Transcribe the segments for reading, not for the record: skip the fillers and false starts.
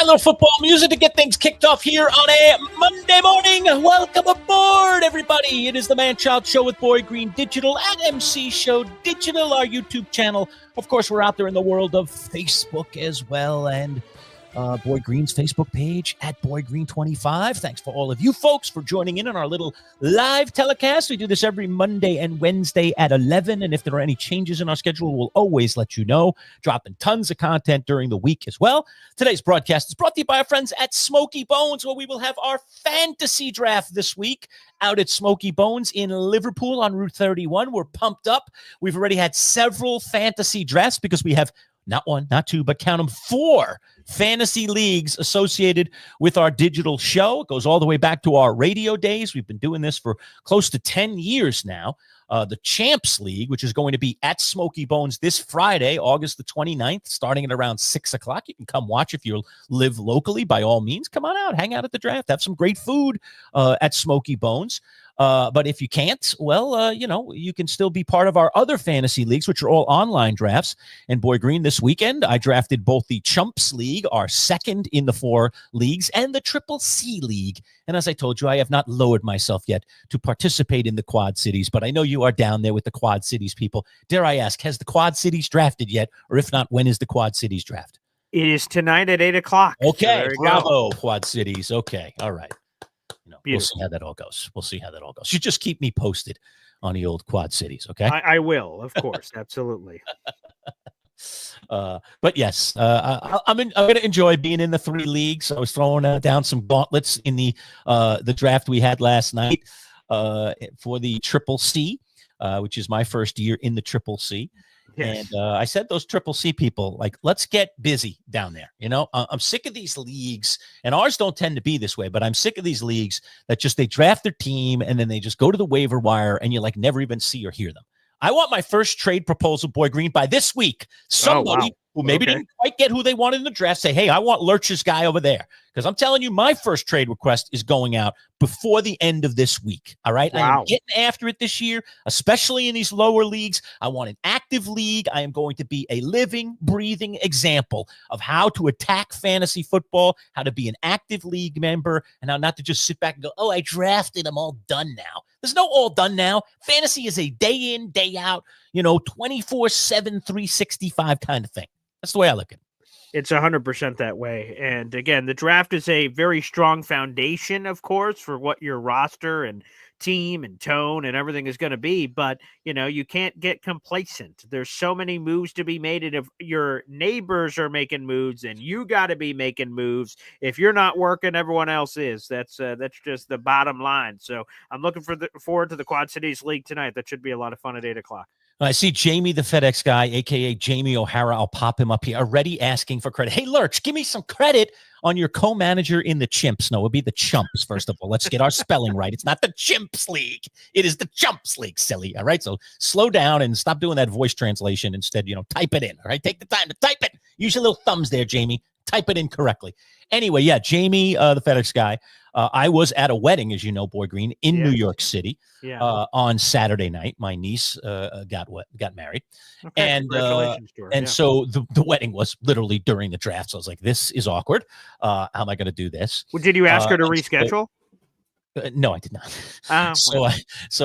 A little football music to get things kicked off here on a Monday morning. Welcome aboard, everybody. It is the Manchild Show with Boy Green Digital at MC Show Digital, our YouTube channel. Of course, we're out there in the world of Facebook as well, and Boy Green's Facebook page at Boy Green 25. Thanks for all of you folks for joining in on our little live telecast. We do this every Monday and Wednesday at 11, and if there are any changes in our schedule, we'll always let you know. Dropping tons of content during the week as well. Today's broadcast is brought to you by our friends at Smoky Bones, where we will have our fantasy draft this week out at Smoky Bones in Liverpool on Route 31. We're pumped up. We've already had several fantasy drafts because we have not one, not two, but count them, 4 fantasy leagues associated with our digital show. It goes all the way back to our radio days. We've been doing this for close to 10 years now. The Champs League, which is going to be at Smoky Bones this Friday, August the 29th, starting at around 6 o'clock. You can come watch if you live locally. By all means, come on out, hang out at the draft, have some great food at Smoky Bones. But if you can't, well, you can still be part of our other fantasy leagues, which are all online drafts. And Boy Green, this weekend, I drafted both the Chumps League, our second in the 4 leagues, and the Triple C League. And as I told you, I have not lowered myself yet to participate in the Quad Cities, but I know you are down there with the Quad Cities people. Dare I ask, has the Quad Cities drafted yet? Or if not, when is the Quad Cities draft? It is tonight at 8 o'clock. Okay, so bravo, Quad Cities. Okay, all right. We'll see how that all goes. You just keep me posted on the old Quad Cities, okay? I will, of course, absolutely. But yes, I'm going to enjoy being in the 3 leagues. I was throwing down some gauntlets in the draft we had last night for the Triple C, which is my first year in the Triple C. Yes. And I said those Triple C people, like, let's get busy down there. I'm sick of these leagues, and ours don't tend to be this way, but I'm sick of these leagues that they draft their team and then they just go to the waiver wire and you never even see or hear them. I want my first trade proposal, Boy Green, by this week. Somebody who maybe didn't quite get who they wanted in the draft say, hey, I want Lerch's guy over there. Because I'm telling you, my first trade request is going out before the end of this week. All right. Wow. I am getting after it this year, especially in these lower leagues. I want an active league. I am going to be a living, breathing example of how to attack fantasy football, how to be an active league member, and how not to just sit back and go, oh, I drafted. I'm all done now. There's no all done now. Fantasy is a day in, day out, 24/7, 365 kind of thing. That's the way I look at it. It's 100% that way. And again, the draft is a very strong foundation, of course, for what your roster and team and tone and everything is going to be. But, you can't get complacent. There's so many moves to be made. And if your neighbors are making moves, and you got to be making moves. If you're not working, everyone else is. That's just the bottom line. So I'm looking forward to the Quad Cities League tonight. That should be a lot of fun at 8 o'clock. I see Jamie, the FedEx guy, a.k.a. Jamie O'Hara. I'll pop him up here, already asking for credit. Hey, Lerch, give me some credit on your co-manager in the Chimps. No, it would be the Chumps, first of all. Let's get our spelling right. It's not the Chimps League. It is the Chumps League, silly. All right? So slow down and stop doing that voice translation. Instead, type it in. All right? Take the time to type it. Use your little thumbs there, Jamie. Type it in correctly. Anyway, yeah, Jamie, the FedEx guy. I was at a wedding, as you know, Boy Green, in New York City on Saturday night. My niece got married. Okay, and so the wedding was literally during the draft. So I was like, this is awkward. How am I going to do this? Well, did you ask her to reschedule? No, I did not. So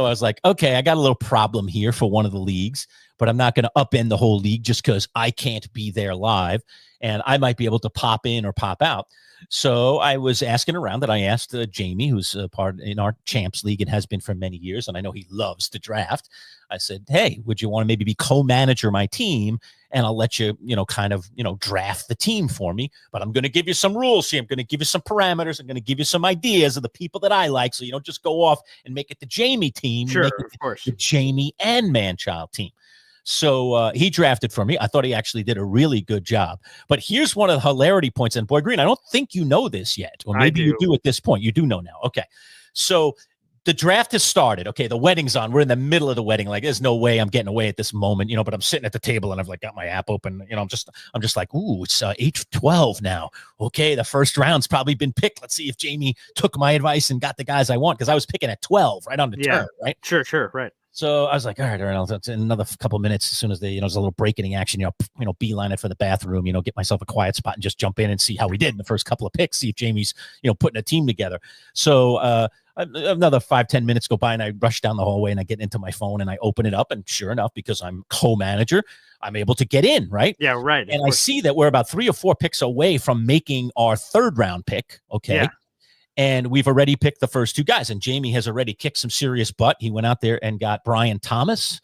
I was like, okay, I got a little problem here for one of the leagues, but I'm not going to upend the whole league just because I can't be there live, and I might be able to pop in or pop out. So I was asking around. That I asked Jamie, who's part in our Champs League and has been for many years, and I know he loves to draft. I said, hey, would you want to maybe be co-manager my team, and I'll let you, draft the team for me, but I'm going to give you some rules here. I'm going to give you some parameters. I'm going to give you some ideas of the people that I like, so you don't just go off and make it the Jamie team. Sure, of course. The Jamie and Manchild team. So he drafted for me. I thought he actually did a really good job. But here's one of the hilarity points. And Boy Green, I don't think you know this yet. Or maybe you do at this point. You do know now. Okay. So the draft has started. Okay, the wedding's on. We're in the middle of the wedding. Like, there's no way I'm getting away at this moment, but I'm sitting at the table and I've got my app open. I'm just like, ooh, it's 8:12 now. Okay, the first round's probably been picked. Let's see if Jamie took my advice and got the guys I want, because I was picking at 12, right on the turn, right? Sure, right. So I was like, all right, it's in another couple minutes. As soon as there's a little break in the action, beeline it for the bathroom, get myself a quiet spot and just jump in and see how we did in the first couple of picks, see if Jamie's, putting a team together. So another 5-10 minutes go by and I rush down the hallway and I get into my phone and I open it up. And sure enough, because I'm co-manager, I'm able to get in, right? Yeah, right. And I see that we're about 3 or 4 picks away from making our 3rd round pick. Okay. Yeah. And we've already picked the first 2 guys. And Jamie has already kicked some serious butt. He went out there and got Brian Thomas,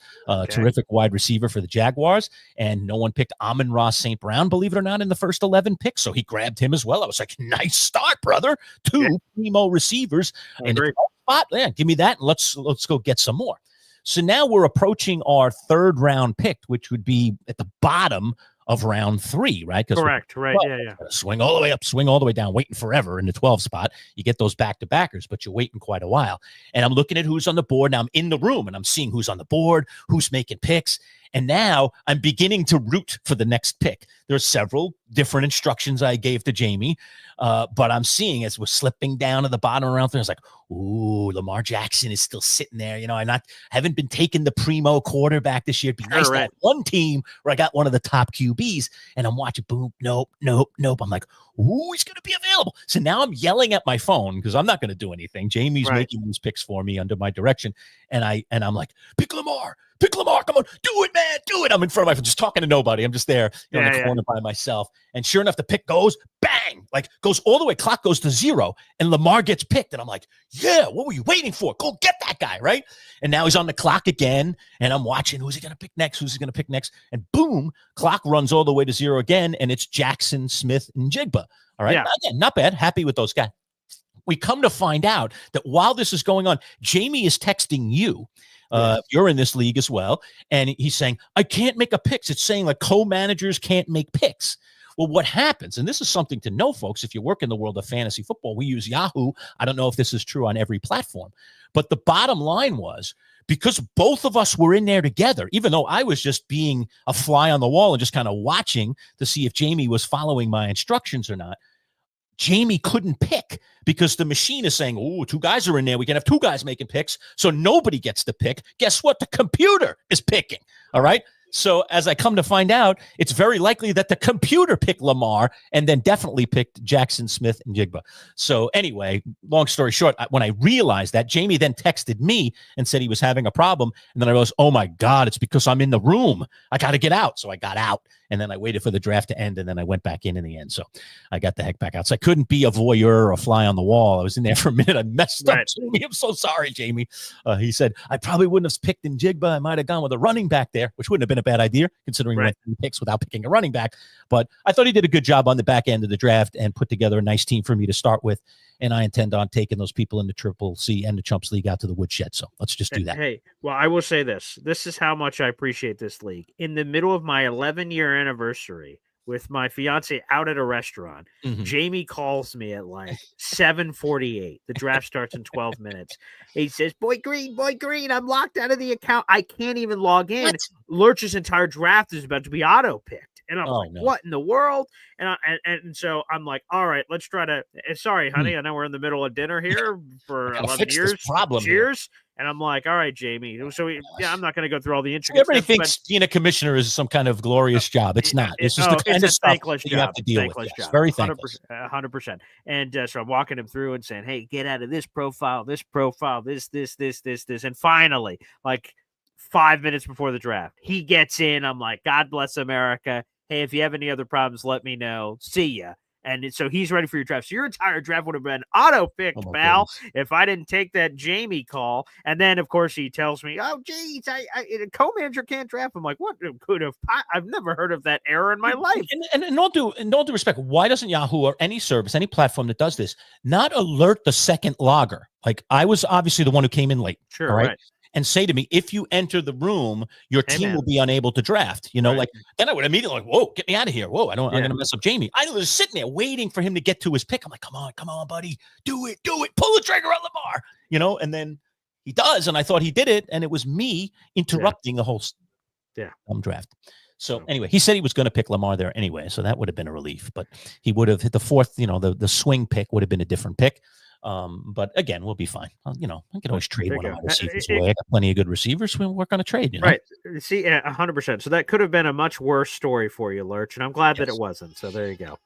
terrific wide receiver for the Jaguars. And no one picked Amon-Ra St. Brown, believe it or not, in the first 11 picks. So he grabbed him as well. I was like, nice start, brother. 2 primo receivers in the spot. Yeah, give me that. And let's go get some more. So now we're approaching our 3rd round pick, which would be at the bottom of round 3, right? Correct. Right. Yeah. Swing all the way up, swing all the way down, waiting forever in the 12 spot. You get those back-to-backers, but you're waiting quite a while. And I'm looking at who's on the board. Now I'm in the room and I'm seeing who's on the board, who's making picks. And now I'm beginning to root for the next pick. There's several different instructions I gave to Jamie, but I'm seeing as we're slipping down to the bottom around there, I was like, ooh, Lamar Jackson is still sitting there. I haven't been taking the primo quarterback this year. It'd be nice to have one team where I got one of the top QBs, and I'm watching, boom, nope. I'm like, ooh, he's going to be available. So now I'm yelling at my phone because I'm not going to do anything. Jamie's making these picks for me under my direction, and I'm like, pick Lamar, come on, do it, man, do it. I'm in front of my phone, just talking to nobody. I'm just there in the corner by myself. And sure enough, the pick goes, bang, goes all the way. Clock goes to 0, and Lamar gets picked. And I'm like, yeah, what were you waiting for? Go get that guy, right? And now he's on the clock again, and I'm watching who's he going to pick next. And boom, clock runs all the way to 0 again, and it's Jackson, Smith, and Jigba. All right, again, not bad. Happy with those guys. We come to find out that while this is going on, Jamie is texting you. You're in this league as well. And he's saying, I can't make a picks. It's saying like co-managers can't make picks. Well, what happens, and this is something to know, folks, if you work in the world of fantasy football, we use Yahoo. I don't know if this is true on every platform, but the bottom line was, because both of us were in there together, even though I was just being a fly on the wall and just kind of watching to see if Jamie was following my instructions or not, Jamie couldn't pick because the machine is saying, oh, 2 guys are in there. We can have 2 guys making picks. So nobody gets to pick. Guess what? The computer is picking. All right. So as I come to find out, it's very likely that the computer picked Lamar and then definitely picked Jackson, Smith, and Jigba. So anyway, long story short, when I realized that, Jamie then texted me and said he was having a problem. And then I realized, oh my God, it's because I'm in the room. I got to get out. So I got out. And then I waited for the draft to end, and then I went back in the end. So I got the heck back out. So I couldn't be a voyeur or a fly on the wall. I was in there for a minute. I messed up. Jamie, I'm so sorry, Jamie. He said, I probably wouldn't have picked in Jigba. I might have gone with a running back there, which wouldn't have been a bad idea, considering he went 3 picks without picking a running back. But I thought he did a good job on the back end of the draft and put together a nice team for me to start with. And I intend on taking those people in the Triple C and the Chumps League out to the woodshed. So let's just do that. Hey, well, I will say this. This is how much I appreciate this league. In the middle of my 11-year anniversary with my fiance out at a restaurant, Jamie calls me at like 7:48. The draft starts in 12 minutes. He says, Boy Green, I'm locked out of the account. I can't even log in. Lerch's entire draft is about to be auto-picked. And I'm like, no. What in the world? And so I'm like, all right, let's try to. Sorry, honey, I know we're in the middle of dinner here for 11 years. Cheers. Here. And I'm like, all right, Jamie. So I'm not going to go through all the intricate Everybody thinks being a commissioner is some kind of glorious job. It's not. It's just the kind of stuff that you have to deal with. Yes, very thankless. 100%. And so I'm walking him through and saying, hey, get out of this profile, this, and finally, like 5 minutes before the draft, he gets in. I'm like, God bless America. Hey, if you have any other problems, let me know. See ya. And so he's ready for your draft. So your entire draft would have been auto-picked, pal, if I didn't take that Jamie call. And then, of course, he tells me, oh, geez, a co-manager can't draft. I'm like, what could have? I've never heard of that error in my life. And in all due respect, why doesn't Yahoo or any service, any platform that does this, not alert the second logger? Like, I was obviously the one who came in late. Sure, right. And say to me, if you enter the room, your team will be unable to draft. Then I would immediately whoa, get me out of here. Whoa, I'm going to mess up Jamie. I was sitting there waiting for him to get to his pick. I'm like, come on, buddy, do it, pull the trigger on Lamar, and then he does, and I thought he did it, and it was me interrupting the whole draft. So anyway, he said he was going to pick Lamar there anyway, so that would have been a relief. But he would have hit the 4th, the swing pick would have been a different pick. But again, we'll be fine. I can always trade There one you of my go. receivers away. I got plenty of good receivers. We'll work on a trade, Right. See, 100%. So that could have been a much worse story for you, Lurch, and I'm glad that it Yes. wasn't. So there you go.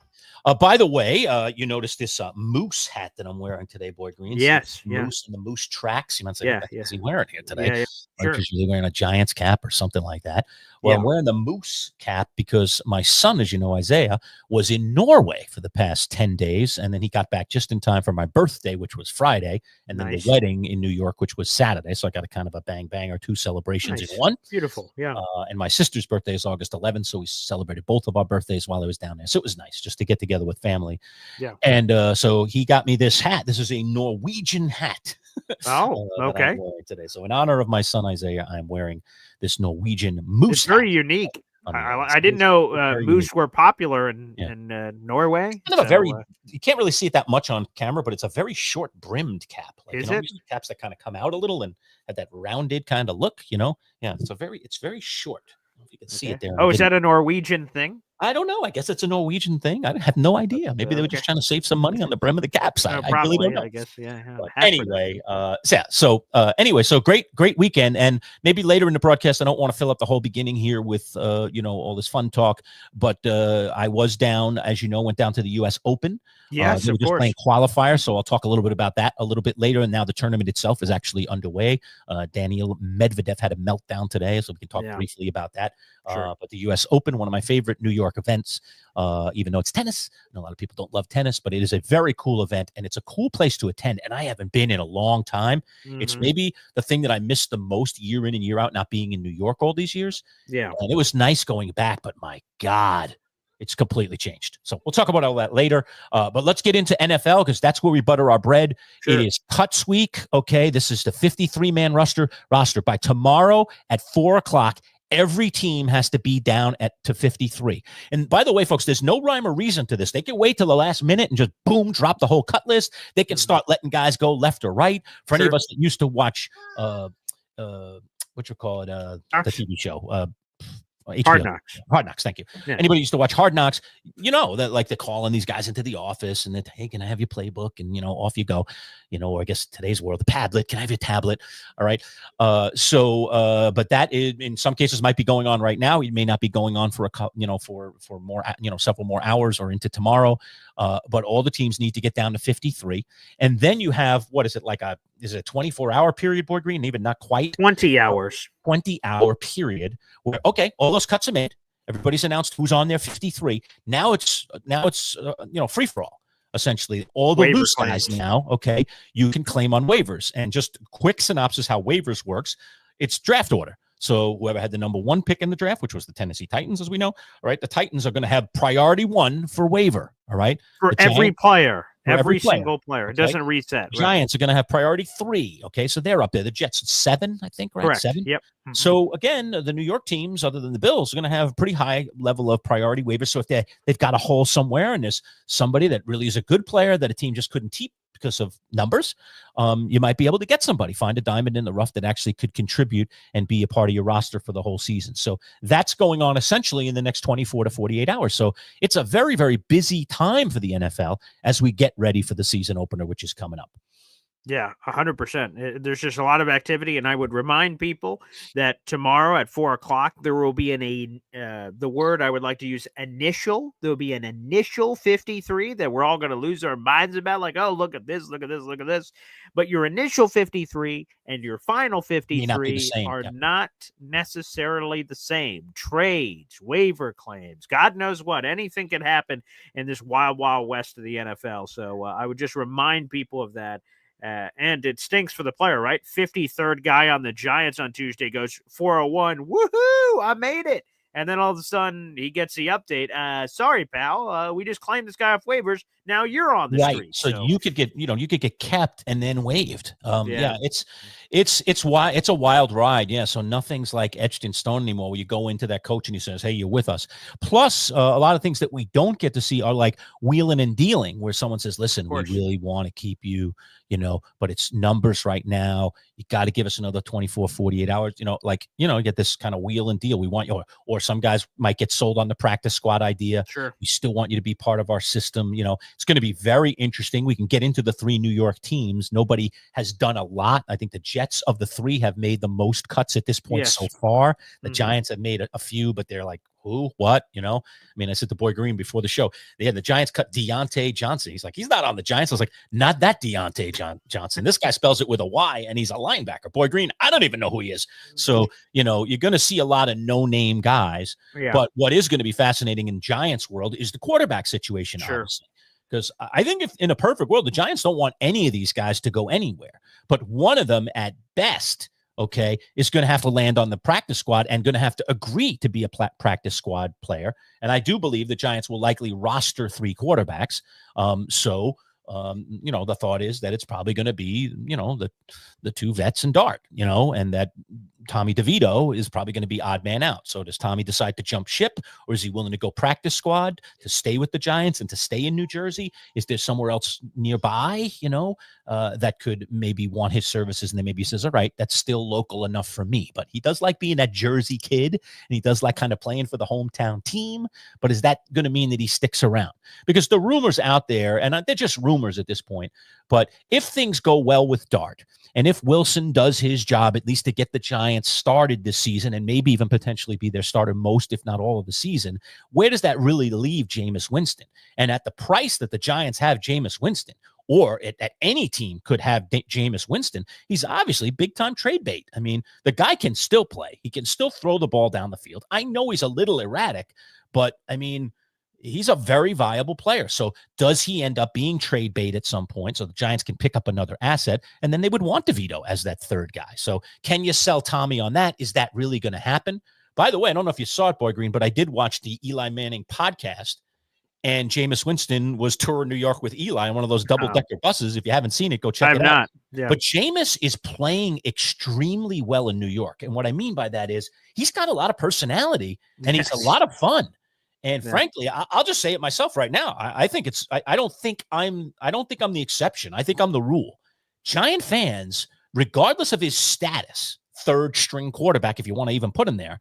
By the way, you noticed this moose hat that I'm wearing today, Boy Green. Yes. Moose and the moose tracks. You might say, Yeah, what the heck yeah. is he wearing here today? Yeah, Like sure. he's really wearing a Giants cap or something like that. Well, Yeah. I'm wearing the moose cap because my son, as you know, Isaiah, was in Norway for the past 10 days. And then he got back just in time for my birthday, which was Friday, and then the Nice. wedding in New York, which was Saturday. So I got a kind of a bang or two celebrations in Nice. one. Beautiful. Yeah. And my sister's birthday is August 11th. So we celebrated both of our birthdays while I was down there. So it was nice just to get together with family. Yeah. And so he got me this hat. This is a Norwegian hat. Oh, That okay. I'm wearing today. So in honor of my son Isaiah, I'm wearing this Norwegian moose. It's very hat unique. on I didn't know very moose unique. were popular in Norway. Kind of a very, you can't really see it that much on camera, but it's a very short brimmed cap. Like, Is you know, it? these caps that kind of come out a little and have that rounded kind of look, you know? Yeah, it's very short. I don't know if you can see it there. Oh, is that a Norwegian thing? I don't know. I guess it's a Norwegian thing. I have no idea. Maybe they were just trying to save some money on the brim of the caps. I really don't know. I guess, yeah. But anyway, so great weekend. And maybe later in the broadcast, I don't want to fill up the whole beginning here with, all this fun talk. But I was down, as you know, went down to the U.S. Open. Yes, they were of just course. playing qualifier, so I'll talk a little bit about that a little bit later. And now the tournament itself is actually underway. Daniil Medvedev had a meltdown today, so we can talk briefly about that. Sure. But the U.S. Open, one of my favorite New York events, even though it's tennis. A lot of people don't love tennis, but it is a very cool event, and it's a cool place to attend. And I haven't been in a long time. Mm-hmm. It's maybe the thing that I missed the most year in and year out, not being in New York all these years. Yeah. And it was nice going back, but my God, it's completely changed. So we'll talk about all that later. But let's get into NFL because that's where we butter our bread. Sure. It is cuts week. Okay. This is the 53-man roster. By tomorrow at 4:00, every team has to be down to 53. And by the way, folks, there's no rhyme or reason to this. They can wait till the last minute and just boom, drop the whole cut list. They can start letting guys go left or right. For any of us that used to watch, the TV show, HBO. Hard Knocks. Thank you. Yeah. Anybody used to watch Hard Knocks, you know, that like they're calling these guys into the office and they're, hey, can I have your playbook? And, off you go, or I guess today's world, the Padlet, can I have your tablet? All right. But that is, in some cases might be going on right now. It may not be going on for for more, several more hours or into tomorrow. But all the teams need to get down to 53. And then you have, is it a 24-hour period, Boy Green? Even not quite 20 hours. 20-hour period where, okay, all those cuts are made. Everybody's announced who's on their 53. Now it's free for all. Essentially, all the waiver loose claims. guys now, okay, you can claim on waivers. And just quick synopsis how waivers works. It's draft order. So whoever had the number one pick in the draft, which was the Tennessee Titans, as we know, all right, the Titans are going to have priority one for waiver, all right? For every player. Every single player. It Okay. doesn't reset. Giants are going to have priority 3. Okay, so they're up there. The Jets 7, I think, right? Correct. 7. Yep. Mm-hmm. So again, the New York teams, other than the Bills, are going to have a pretty high level of priority waivers. So if they've got a hole somewhere and there's somebody that really is a good player that a team just couldn't keep because of numbers, you might be able to get somebody, find a diamond in the rough that actually could contribute and be a part of your roster for the whole season. So that's going on essentially in the next 24 to 48 hours. So it's a very, very busy time for the NFL as we get ready for the season opener, which is coming up. Yeah, 100%. There's just a lot of activity, and I would remind people that tomorrow at 4:00 there will be the word I would like to use, initial. There will be an initial 53 that we're all going to lose our minds about, like, oh, look at this, look at this, look at this. But your initial 53 and your final 53 are not necessarily the same. Trades, waiver claims, God knows what. Anything can happen in this wild, wild west of the NFL. So I would just remind people of that. And it stinks for the player, right? 53rd guy on the Giants on Tuesday goes 401. Woohoo! I made it. And then all of a sudden he gets the update. Sorry, pal. We just claimed this guy off waivers. Now you're on the street. So you could get kept and then waived. It's a wild ride. Yeah. So nothing's like etched in stone anymore where you go into that coach and he says, hey, you're with us. Plus a lot of things that we don't get to see are like wheeling and dealing where someone says, listen, we really want to keep you, but it's numbers right now. You got to give us another 24, 48 hours, you get this kind of wheel and deal. We want you, or some guys might get sold on the practice squad idea. Sure. We still want you to be part of our system. It's going to be very interesting. We can get into the 3 New York teams. Nobody has done a lot. I think the Jets of the 3 have made the most cuts at this point so far. The Giants have made a few, but they're like, who, what, I mean, I said to Boy Green before the show, the Giants cut Deontay Johnson. He's like, he's not on the Giants. I was like, not that Deontay Johnson. This guy spells it with a Y, and he's a linebacker. Boy Green, I don't even know who he is. So, you're going to see a lot of no-name guys. Yeah. But what is going to be fascinating in Giants world is the quarterback situation, obviously. Because I think if in a perfect world, the Giants don't want any of these guys to go anywhere. But one of them at best, is going to have to land on the practice squad and going to have to agree to be a practice squad player. And I do believe the Giants will likely roster 3 quarterbacks. The thought is that it's probably going to be, the 2 vets and Dart, and that Tommy DeVito is probably going to be odd man out. So does Tommy decide to jump ship, or is he willing to go practice squad to stay with the Giants and to stay in New Jersey? Is there somewhere else nearby, that could maybe want his services? And then maybe he says, all right, that's still local enough for me. But he does like being that Jersey kid, and he does like kind of playing for the hometown team. But is that going to mean that he sticks around? Because the rumors out there, and they're just rumors at this point, but if things go well with Dart, and if Wilson does his job, at least to get the Giants started this season and maybe even potentially be their starter most, if not all of the season, where does that really leave Jameis Winston? And at the price that the Giants have Jameis Winston, or at any team could have Jameis Winston, he's obviously big-time trade bait. I mean, the guy can still play. He can still throw the ball down the field. I know he's a little erratic, but, I mean, he's a very viable player. So does he end up being trade bait at some point so the Giants can pick up another asset, and then they would want DeVito as that 3rd guy? So can you sell Tommy on that? Is that really going to happen? By the way, I don't know if you saw it, Boy Green, but I did watch the Eli Manning podcast, and Jameis Winston was touring New York with Eli on one of those double-decker buses. If you haven't seen it, go check it out. Not. Yeah. But Jameis is playing extremely well in New York. And what I mean by that is he's got a lot of personality, and he's a lot of fun. And frankly, I'll just say it myself right now. I think it's. I don't think I'm the exception. I think I'm the rule. Giant fans, regardless of his status, 3rd string quarterback, if you want to even put him there,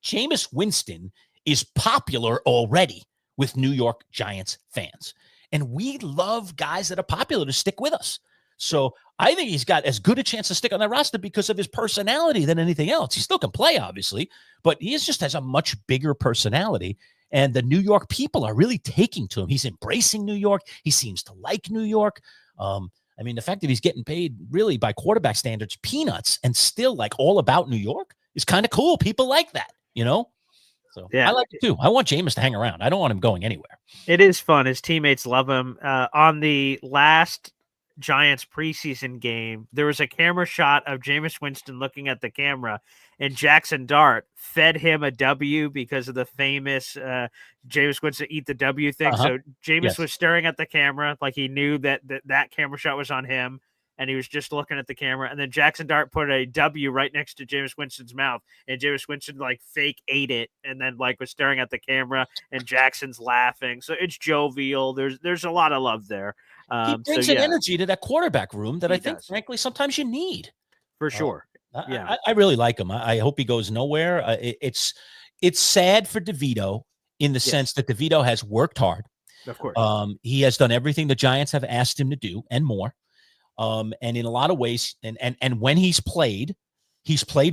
Jameis Winston is popular already with New York Giants fans, and we love guys that are popular to stick with us. So I think he's got as good a chance to stick on that roster because of his personality than anything else. He still can play, obviously, but he just has a much bigger personality. And the New York people are really taking to him. He's embracing New York. He seems to like New York. I mean, the fact that he's getting paid really by quarterback standards, peanuts, and still like all about New York is kind of cool. People like that, So yeah. I like it too. I want Jameis to hang around. I don't want him going anywhere. It is fun. His teammates love him. On the last Giants preseason game, there was a camera shot of Jameis Winston looking at the camera, and Jackson Dart fed him a W because of the famous Jameis Winston eat the W thing. So Jameis was staring at the camera like he knew that camera shot was on him, and he was just looking at the camera. And then Jackson Dart put a W right next to Jameis Winston's mouth, and Jameis Winston like fake ate it, and then like was staring at the camera, and Jackson's laughing. So it's jovial. There's a lot of love there. He brings an energy to that quarterback room that I think, frankly, sometimes you need. For sure. I really like him. I hope he goes nowhere. It's sad for DeVito in the sense that DeVito has worked hard. Of course. He has done everything the Giants have asked him to do and more. And in a lot of ways, and when he's played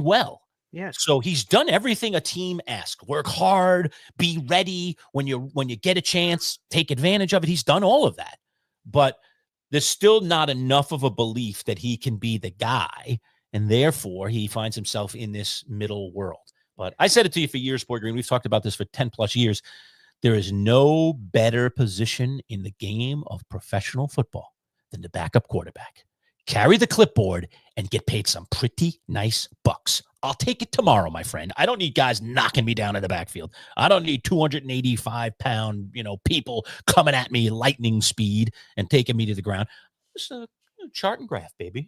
well. Yes. So he's done everything a team asks. Work hard, be ready when you get a chance, take advantage of it. He's done all of that. But there's still not enough of a belief that he can be the guy, and therefore he finds himself in this middle world. But I said it to you for years, Boy Green. We've talked about this for 10 plus years. There is no better position in the game of professional football than the backup quarterback. Carry the clipboard and get paid some pretty nice bucks. I'll take it tomorrow, my friend. I don't need guys knocking me down in the backfield. I don't need 285-pound, people coming at me lightning speed and taking me to the ground. Just a chart and graph, baby.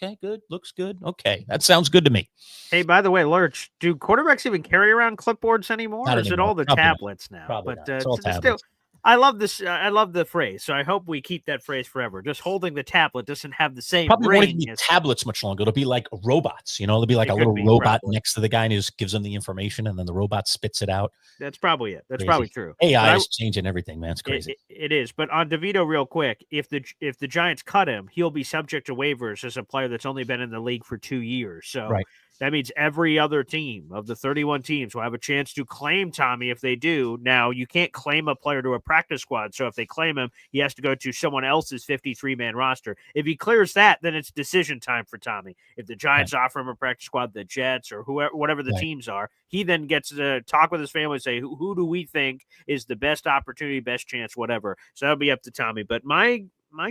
Okay, good. Looks good. Okay, that sounds good to me. Hey, by the way, Lerch, do quarterbacks even carry around clipboards anymore? Or is it all the tablets now? Probably not. It's all tablets. I love this. I love the phrase. So I hope we keep that phrase forever. Just holding the tablet doesn't have the same Probably won't even ring be as tablets much longer. It'll be like robots, it'll be like it a could little be, robot probably. next to the guy and he just gives them the information and then the robot spits it out. That's probably it. That's probably Crazy. true. AI But is changing everything, man. It's crazy. it is. But on DeVito, real quick, if the Giants cut him, he'll be subject to waivers as a player that's only been in the league for 2 years. So Right. that means every other team of the 31 teams will have a chance to claim Tommy if they do. Now, you can't claim a player to a practice squad. So if they claim him, he has to go to someone else's 53-man roster. If he clears that, then it's decision time for Tommy. If the Giants offer him a practice squad, the Jets or whoever, whatever the teams are, he then gets to talk with his family and say, who do we think is the best opportunity, best chance, whatever. So that'll be up to Tommy. But my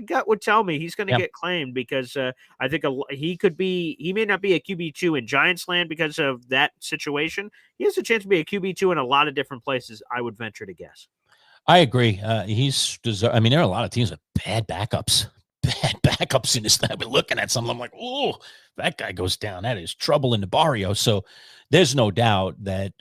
gut would tell me he's going to get claimed because I think he may not be a QB2 in Giants land because of that situation. He has a chance to be a QB2 in a lot of different places, I would venture to guess. I agree. There are a lot of teams with bad backups. Bad backups in this. I've been looking at some. I'm like, oh, that guy goes down. That is trouble in the barrio. So there's no doubt that,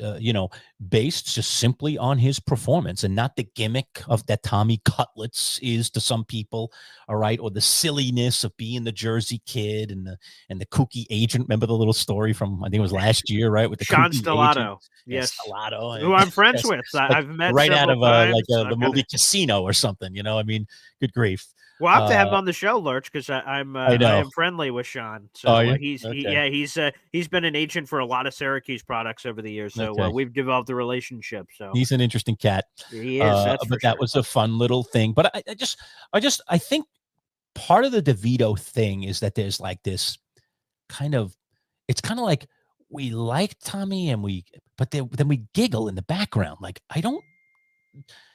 based just simply on his performance and not the gimmick of that Tommy Cutlets is to some people, all right, or the silliness of being the Jersey kid and the kooky agent. Remember the little story from, I think it was last year, right, with the Sean kooky Stellato. agent? Yes. Stellato. Who I'm friends with. I've met right out of the movie Casino or something, good grief. We'll have to have him on the show, Lerch, because I am friendly with Sean. So he's been an agent for a lot of Syracuse products over the years. So we've developed a relationship. So he's an interesting cat. He is. That was a fun little thing. But I think part of the DeVito thing is that there's like this it's kind of like we like Tommy but then we giggle in the background. Like,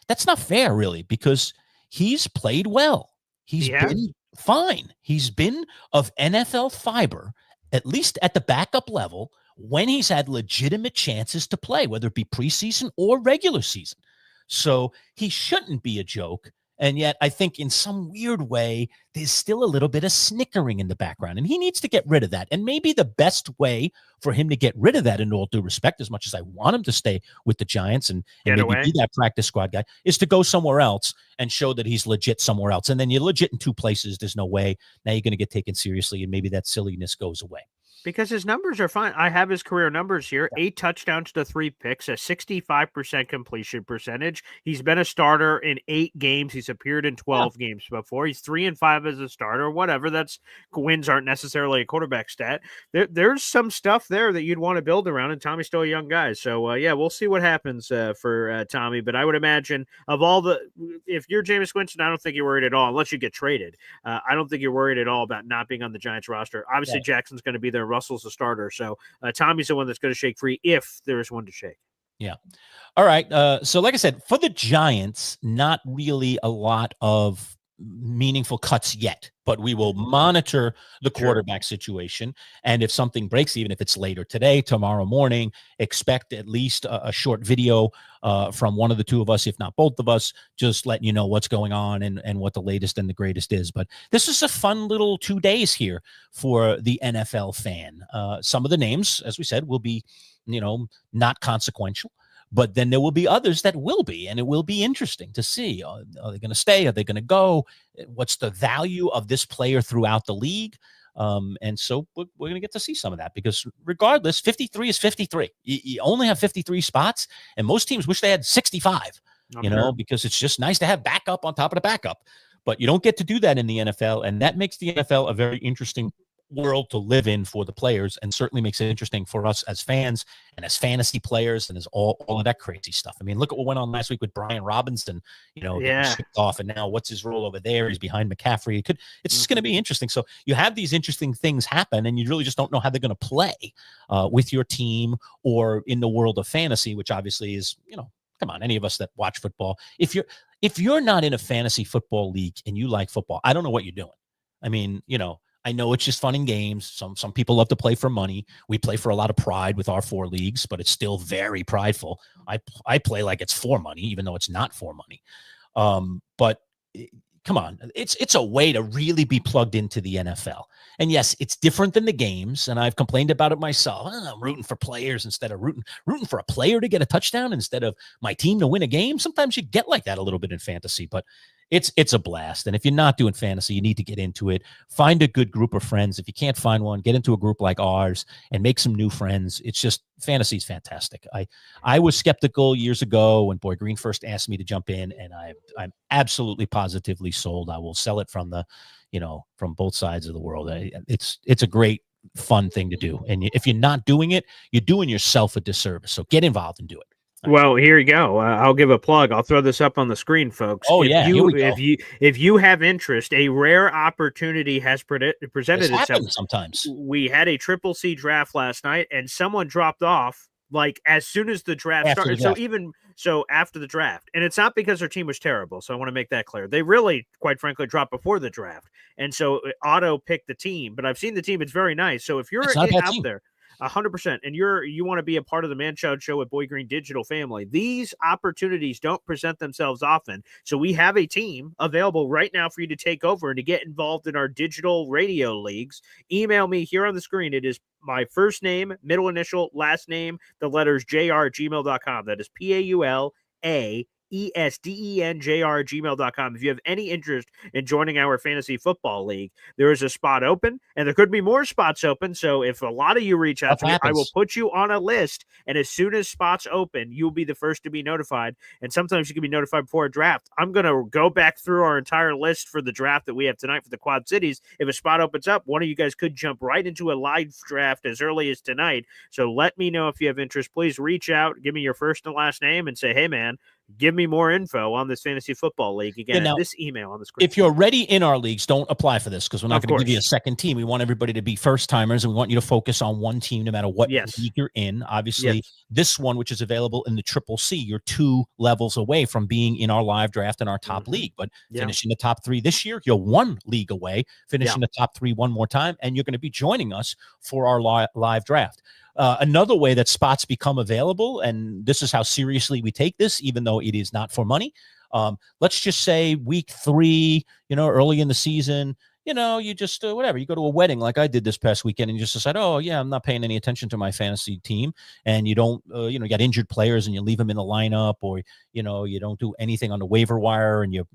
that's not fair, really, because he's played well. He's been fine. He's been of NFL fiber, at least at the backup level, when he's had legitimate chances to play, whether it be preseason or regular season. So he shouldn't be a joke. And yet I think in some weird way, there's still a little bit of snickering in the background, and he needs to get rid of that. And maybe the best way for him to get rid of that, in all due respect, as much as I want him to stay with the Giants and maybe be that practice squad guy, is to go somewhere else and show that he's legit somewhere else. And then you're legit in two places. There's no way now you're going to get taken seriously, and maybe that silliness goes away. Because his numbers are fine. I have his career numbers here. 8 touchdowns to 3 picks, a 65% completion percentage. He's been a starter in 8 games. He's appeared in 12 games before. He's 3-5 as a starter, whatever. That's wins aren't necessarily a quarterback stat. There's some stuff there that you'd want to build around, and Tommy's still a young guy. So, we'll see what happens for Tommy. But I would imagine if you're Jameis Winston, I don't think you're worried at all, unless you get traded. I don't think you're worried at all about not being on the Giants roster. Obviously, Jackson's going to be there. Russell's a starter. So Tommy's the one that's going to shake free if there is one to shake. Yeah. All right. So like I said, for the Giants, not really a lot of meaningful cuts yet, but we will monitor the quarterback situation. And if something breaks, even if it's later today, tomorrow morning, expect at least a short video from one of the two of us, if not both of us, just letting you know what's going on and what the latest and the greatest is. But this is a fun little 2 days here for the NFL fan. Some of the names, as we said, will be, not consequential. But then there will be others that will be, and it will be interesting to see. Are they going to stay? Are they going to go? What's the value of this player throughout the league? And so we're going to get to see some of that, because regardless, 53 is 53. You only have 53 spots, and most teams wish they had 65, because it's just nice to have backup on top of the backup. But you don't get to do that in the NFL, and that makes the NFL a very interesting world to live in for the players, and certainly makes it interesting for us as fans and as fantasy players and as all of that crazy stuff. I mean, look at what went on last week with Brian Robinson, getting shipped off, and now what's his role over there? He's behind McCaffrey. It's just going to be interesting. So you have these interesting things happen, and you really just don't know how they're going to play with your team or in the world of fantasy, which obviously is, come on, any of us that watch football, if you're not in a fantasy football league and you like football, I don't know what you're doing. I mean, I know it's just fun and games. Some people love to play for money. We play for a lot of pride with our 4 leagues, but it's still very prideful. I play like it's for money, even though it's not for money. But come on, it's a way to really be plugged into the NFL. And yes, it's different than the games. And I've complained about it myself. I'm rooting for players instead of rooting for a player to get a touchdown instead of my team to win a game. Sometimes you get like that a little bit in fantasy, but it's a blast. And if you're not doing fantasy, you need to get into it. Find a good group of friends. If you can't find one, get into a group like ours and make some new friends. It's just fantasy is fantastic. I was skeptical years ago when Boy Green first asked me to jump in, and I'm absolutely positively sold. I will sell it from from both sides of the world. It's a great, fun thing to do. And if you're not doing it, you're doing yourself a disservice. So get involved and do it. Well, here you go. I'll give a plug. I'll throw this up on the screen, folks. Oh, yeah. Here we go. If you have interest, a rare opportunity has presented itself. Sometimes we had a Triple C draft last night, and someone dropped off like as soon as the draft started. So after the draft, and it's not because their team was terrible. So I want to make that clear. They really, quite frankly, dropped before the draft, and so auto picked the team. But I've seen the team; it's very nice. So if you're out there. 100%. And you want to be a part of the Manchild Show with Boy Green Digital family. These opportunities don't present themselves often. So we have a team available right now for you to take over and to get involved in our digital radio leagues. Email me here on the screen. It is my first name, middle initial, last name, the letters jr@gmail.com. That is PAULAESDENJR@gmail.com. If you have any interest in joining our fantasy football league, there is a spot open, and there could be more spots open. So if a lot of you reach out to me, I will put you on a list, and as soon as spots open, you'll be the first to be notified. And sometimes you can be notified before a draft. I'm going to go back through our entire list for the draft that we have tonight for the Quad Cities. If a spot opens up, one of you guys could jump right into a live draft as early as tonight. So let me know if you have interest. Please reach out, give me your first and last name, and say, hey, man, give me more info on this fantasy football league. Again, this email on the screen. If you're already in our leagues, don't apply for this because we're not going to give you a second team. We want everybody to be first timers, and we want you to focus on one team no matter what league you're in. Obviously, this one, which is available in the Triple C, you're 2 levels away from being in our live draft in our top league. But finishing the top 3 this year, you're 1 league away, finishing the top 3 one more time, and you're going to be joining us for our live draft. Another way that spots become available, and this is how seriously we take this, even though it is not for money. Let's just say week 3, early in the season, you just whatever, you go to a wedding like I did this past weekend and you just decide, oh yeah, I'm not paying any attention to my fantasy team. And you don't, you got injured players and you leave them in the lineup, or, you don't do anything on the waiver wire, and your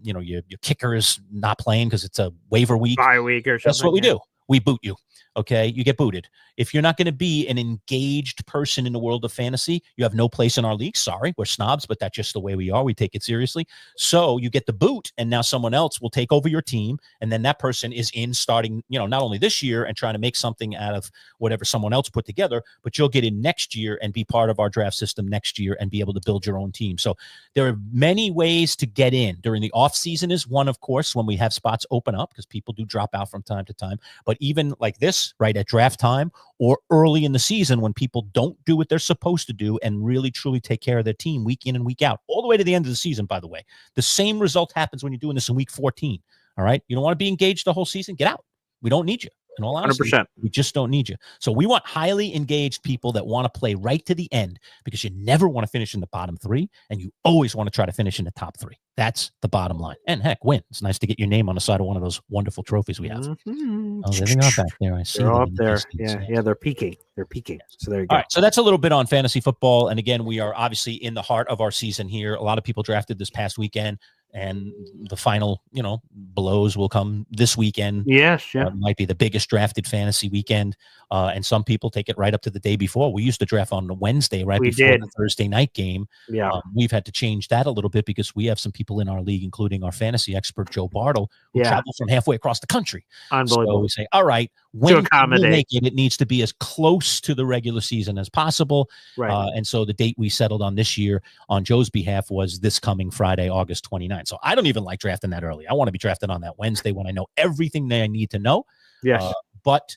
kicker is not playing because it's a waiver week. Bye week or something. That's what we do. We boot you. Okay, you get booted. If you're not going to be an engaged person in the world of fantasy, you have no place in our league. Sorry, we're snobs, but that's just the way we are. We take it seriously. So you get the boot, and now someone else will take over your team, and then that person is in starting, not only this year and trying to make something out of whatever someone else put together, but you'll get in next year and be part of our draft system next year and be able to build your own team. So there are many ways to get in. During the off season is one, of course, when we have spots open up, because people do drop out from time to time. But even like this, right at draft time or early in the season, when people don't do what they're supposed to do and really truly take care of their team week in and week out, all the way to the end of the season, by the way, the same result happens when you're doing this in week 14. All right. You don't want to be engaged the whole season. Get out. We don't need you. In all honesty, 100%. We just don't need you. So we want highly engaged people that want to play right to the end, because you never want to finish in the bottom 3, and you always want to try to finish in the top 3. That's the bottom line. And heck, win. It's nice to get your name on the side of one of those wonderful trophies we have. Mm-hmm. Oh, there they are back there. I see they're them up there. Yeah, they're peaking. They're peaking. So there you go. All right, so that's a little bit on fantasy football. And again, we are obviously in the heart of our season here. A lot of people drafted this past weekend, and the final, blows will come this weekend. Yes, yeah. Might be the biggest drafted fantasy weekend. And some people take it right up to the day before. We used to draft on the Wednesday, right before the Thursday night game. Yeah. We've had to change that a little bit because we have some people in our league, including our fantasy expert, Joe Bartle, who travel from halfway across the country. Unbelievable. So we say, all right, when we make it, it needs to be as close to the regular season as possible. Right. And so the date we settled on this year on Joe's behalf was this coming Friday, August 29th. So I don't even like drafting that early. I want to be drafted on that Wednesday when I know everything that I need to know. Yes. But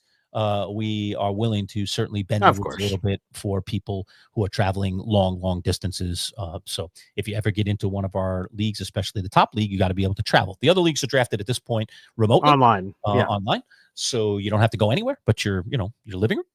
we are willing to certainly bend the rules a little bit for people who are traveling long distances. So if you ever get into one of our leagues, especially the top league, you got to be able to travel. The other leagues are drafted at this point remotely. Online. So you don't have to go anywhere, but your living room.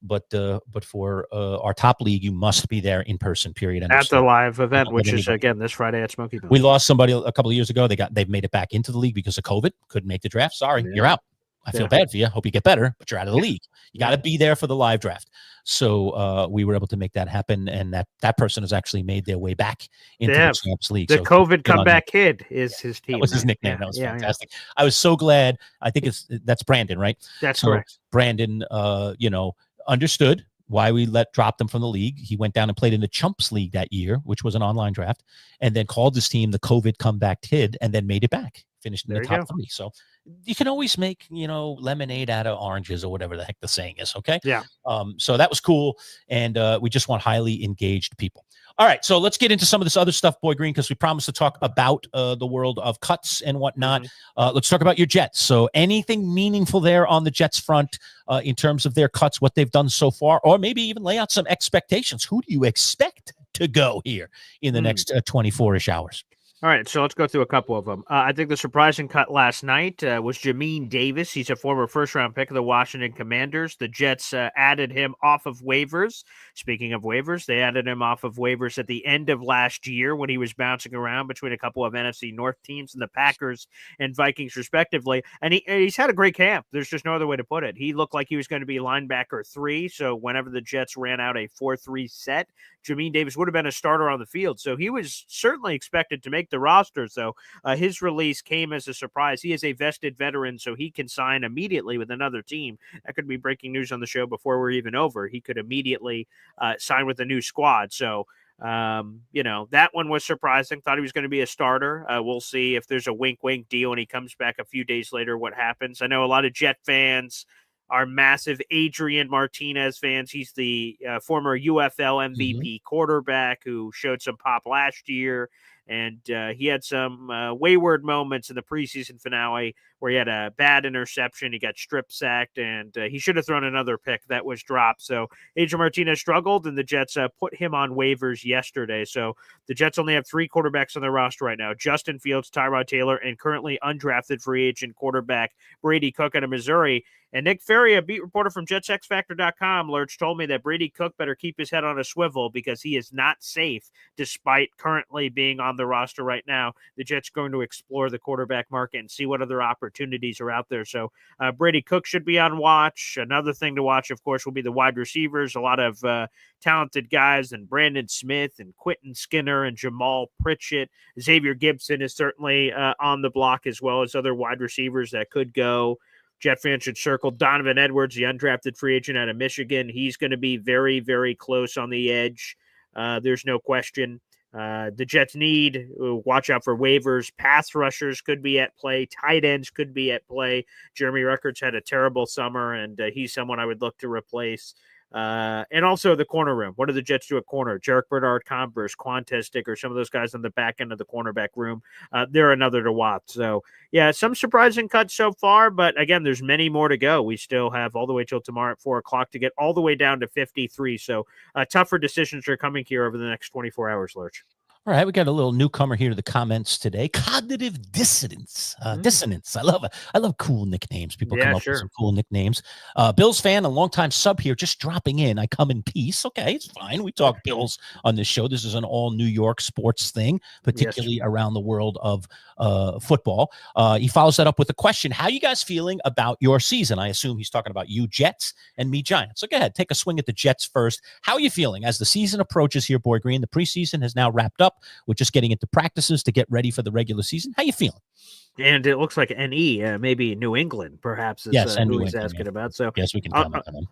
But for our top league, you must be there in person. Period. At the live event, which is again this Friday at Smoky Bones. We lost somebody a couple of years ago. They've made it back into the league because of COVID. Couldn't make the draft. Sorry, you're out. I feel bad for you. Hope you get better, but you're out of the league. You got to be there for the live draft. So we were able to make that happen, and that person has actually made their way back into the Champs League. The so COVID comeback kid is his team. That was his nickname. That was fantastic. I was so glad. I think that's Brandon, right? That's correct. Brandon, understood why we dropped him from the league. He went down and played in the Chumps League that year, which was an online draft, and then called his team the COVID comeback kid, and then made it back. Finished in the top 3. So you can always make, lemonade out of oranges or whatever the heck the saying is. Okay. Yeah. So that was cool. And we just want highly engaged people. All right. So let's get into some of this other stuff, Boy Green, because we promised to talk about the world of cuts and whatnot. Let's talk about your Jets. So anything meaningful there on the Jets front in terms of their cuts, what they've done so far, or maybe even lay out some expectations. Who do you expect to go here in the next 24-ish hours? All right, so let's go through a couple of them. I think the surprising cut last night was Jamin Davis. He's a former first-round pick of the Washington Commanders. The Jets added him off of waivers. Speaking of waivers, they added him off of waivers at the end of last year when he was bouncing around between a couple of NFC North teams and the Packers and Vikings, respectively. And he's had a great camp. There's just no other way to put it. He looked like he was going to be linebacker 3, so whenever the Jets ran out a 4-3 set, Jamin Davis would have been a starter on the field. So he was certainly expected to make the roster. So his release came as a surprise. He is a vested veteran, so he can sign immediately with another team. That could be breaking news on the show before we're even over. He could immediately sign with a new squad. So, that one was surprising. Thought he was going to be a starter. We'll see if there's a wink deal and he comes back a few days later, what happens. I know a lot of Jet fans are massive Adrian Martinez fans. He's the former UFL MVP quarterback who showed some pop last year. And he had some wayward moments in the preseason finale where he had a bad interception. He got strip sacked, and he should have thrown another pick that was dropped. So Adrian Martinez struggled, and the Jets put him on waivers yesterday. So the Jets only have 3 quarterbacks on their roster right now: Justin Fields, Tyrod Taylor, and currently undrafted free agent quarterback Brady Cook out of Missouri. And Nick Ferry, a beat reporter from JetsXFactor.com, Lerch, told me that Brady Cook better keep his head on a swivel because he is not safe despite currently being on the roster right now. The Jets are going to explore the quarterback market and see what other opportunities are out there. So Brady Cook should be on watch. Another thing to watch, of course, will be the wide receivers. A lot of talented guys, and Brandon Smith and Quentin Skinner and Jamal Pritchett. Xavier Gibson is certainly on the block, as well as other wide receivers that could go. Jet fans should circle Donovan Edwards, the undrafted free agent out of Michigan. He's going to be very, very close on the edge. There's no question. The Jets need watch out for waivers. Pass rushers could be at play. Tight ends could be at play. Jeremy Ruckert's had a terrible summer, and he's someone I would look to replace. And also the corner room. What do the Jets do at corner? Jarek Bernard, Converse, Quantez Sticker, some of those guys on the back end of the cornerback room. They're another to watch. So, yeah, some surprising cuts so far, but again, there's many more to go. We still have all the way till tomorrow at 4 o'clock to get all the way down to 53. So, tougher decisions are coming here over the next 24 hours, Lerch. All right, we got a little newcomer here to the comments today. Cognitive dissonance. Dissonance. I love cool nicknames. People come up with some cool nicknames. Bills fan, a longtime sub here, just dropping in. I come in peace. Okay, it's fine. We talk Bills on this show. This is an all New York sports thing, particularly around the world of football. He follows that up with a question. How you guys feeling about your season? I assume he's talking about you Jets and me Giants. So go ahead, take a swing at the Jets first. How are you feeling as the season approaches here, Boy Green? The preseason has now wrapped up. We're just getting into practices to get ready for the regular season. How you feeling? And it looks like NE, maybe New England, perhaps, is who he's asking about. So yes, we can comment on them.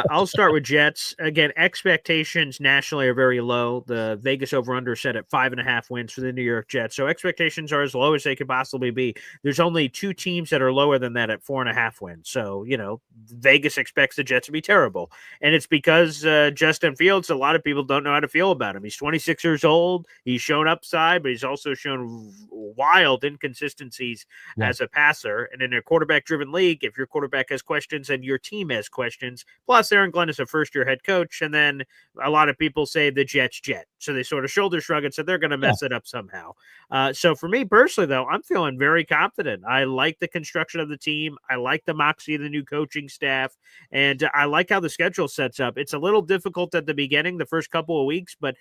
I'll start with Jets. Again, expectations nationally are very low. The Vegas over-under set at 5.5 wins for the New York Jets. So expectations are as low as they could possibly be. There's only 2 teams that are lower than that at 4.5 wins. So, Vegas expects the Jets to be terrible. And it's because Justin Fields, a lot of people don't know how to feel about him. He's 26 years old. He's shown upside, but he's also shown wild inconsistencies as a passer. And in a quarterback-driven league, if your quarterback has questions and your team has questions, plus Aaron Glenn is a first-year head coach, and then a lot of people say the Jets jet. So they sort of shoulder shrug and said they're going to mess it up somehow. So for me personally, though, I'm feeling very confident. I like the construction of the team. I like the moxie of the new coaching staff. And I like how the schedule sets up. It's a little difficult at the beginning, the first couple of weeks, but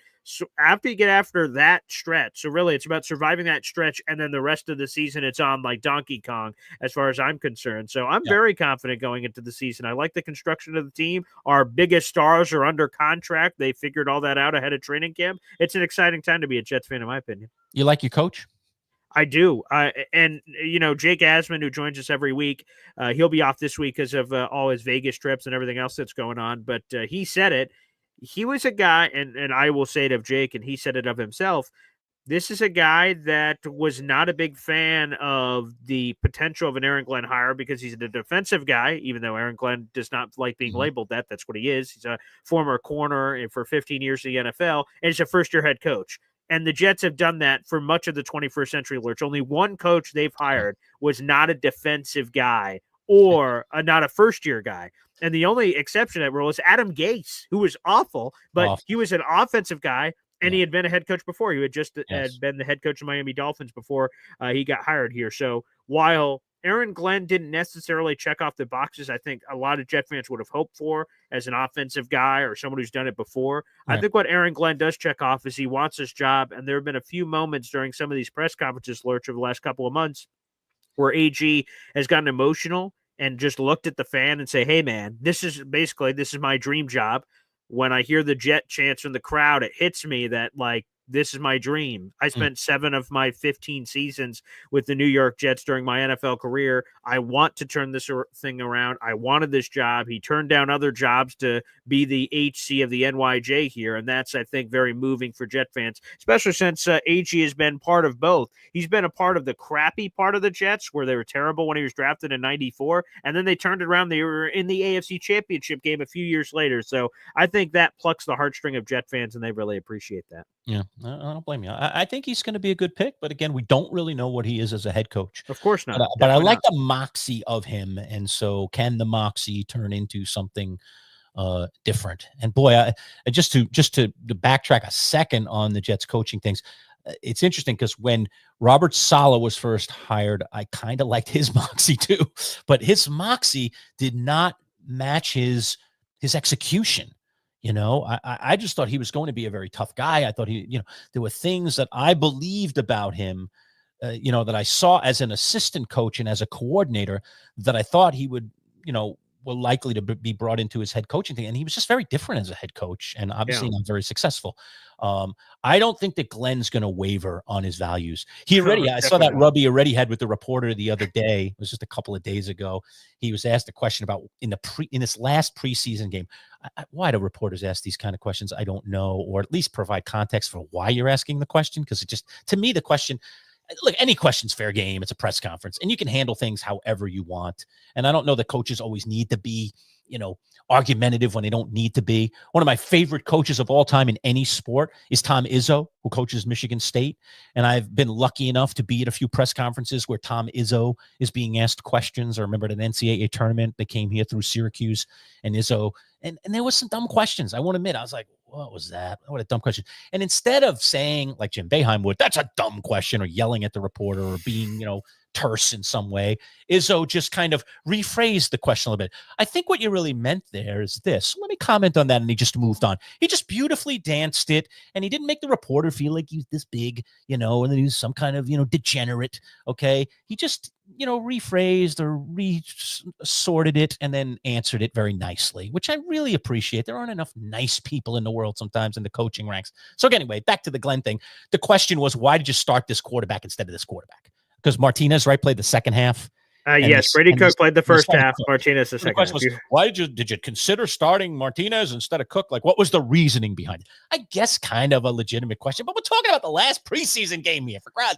after you get after that stretch, so really it's about surviving that stretch, and then the rest of the season it's on like Donkey Kong as far as I'm concerned. So I'm very confident going into the season. I like the construction of the team. Our biggest stars are under contract. They figured all that out ahead of training camp. It's an exciting time to be a Jets fan, in my opinion. You like your coach? I do. And, Jake Asman, who joins us every week, he'll be off this week because of all his Vegas trips and everything else that's going on. But he said it. He was a guy, and I will say it of Jake, and he said it of himself. This is a guy that was not a big fan of the potential of an Aaron Glenn hire because he's a defensive guy, even though Aaron Glenn does not like being labeled that. That's what he is. He's a former corner for 15 years in the NFL, and he's a first-year head coach. And the Jets have done that for much of the 21st century, Lerch. Only one coach they've hired was not a defensive guy or not a first-year guy. And the only exception to that rule is Adam Gase, who was awful, but he was an offensive guy, and he had been a head coach before. He had just had been the head coach of Miami Dolphins before he got hired here. So while Aaron Glenn didn't necessarily check off the boxes I think a lot of Jet fans would have hoped for as an offensive guy or someone who's done it before, I think what Aaron Glenn does check off is he wants his job, and there have been a few moments during some of these press conferences, Lerch, over the last couple of months where AG has gotten emotional and just looked at the fan and say, hey, man, this is my dream job. When I hear the Jet chants from the crowd, it hits me that, like, this is my dream. I spent 7 of my 15 seasons with the New York Jets during my NFL career. I want to turn this thing around. I wanted this job. He turned down other jobs to be the HC of the NYJ here, and that's, I think, very moving for Jet fans, especially since AG has been part of both. He's been a part of the crappy part of the Jets, where they were terrible when he was drafted in '94, and then they turned it around. They were in the AFC Championship game a few years later. So I think that plucks the heartstring of Jet fans, and they really appreciate that. Yeah, I don't blame you. I think he's going to be a good pick, but again, we don't really know what he is as a head coach. Of course not. But I like the moxie of him, and so can the moxie turn into something different? And boy, just to backtrack a second on the Jets coaching things, it's interesting because when Robert Saleh was first hired, I kind of liked his moxie too, but his moxie did not match his execution. I just thought he was going to be a very tough guy. I thought there were things that I believed about him, that I saw as an assistant coach and as a coordinator that I thought he would, were likely to be brought into his head coaching thing. And he was just very different as a head coach and obviously not very successful. I don't think that Glenn's going to waver on his values. I saw that rub he already had with the reporter the other day. It was just a couple of days ago. He was asked a question about in this last preseason game. Why do reporters ask these kind of questions? I don't know, or at least provide context for why you're asking the question. Because to me, the question, look, any question's fair game. It's a press conference and you can handle things however you want. And I don't know that coaches always need to be, argumentative when they don't need to be. One of my favorite coaches of all time in any sport is Tom Izzo, who coaches Michigan State. And I've been lucky enough to be at a few press conferences where Tom Izzo is being asked questions. I remember at an NCAA tournament, they came here through Syracuse, and Izzo, and there was some dumb questions. I won't admit, I was like, what was that? What a dumb question. And instead of saying, like Jim Boeheim would, that's a dumb question, or yelling at the reporter or being, terse in some way, Izzo just kind of rephrased the question a little bit. I think what you really meant there is this. Let me comment on that. And he just moved on. He just beautifully danced it, and he didn't make the reporter feel like he was this big, and then he was some kind of, degenerate. Okay. He just, rephrased or sorted it and then answered it very nicely, which I really appreciate. There aren't enough nice people in the world sometimes in the coaching ranks. So anyway, back to the Glenn thing. The question was, why did you start this quarterback instead of this quarterback? Because Martinez, played the second half. Yes, Brady Cook played the first half. Martinez the second half. Was, why did you consider starting Martinez instead of Cook? Like, what was the reasoning behind it? I guess kind of a legitimate question, but we're talking about the last preseason game here. For God,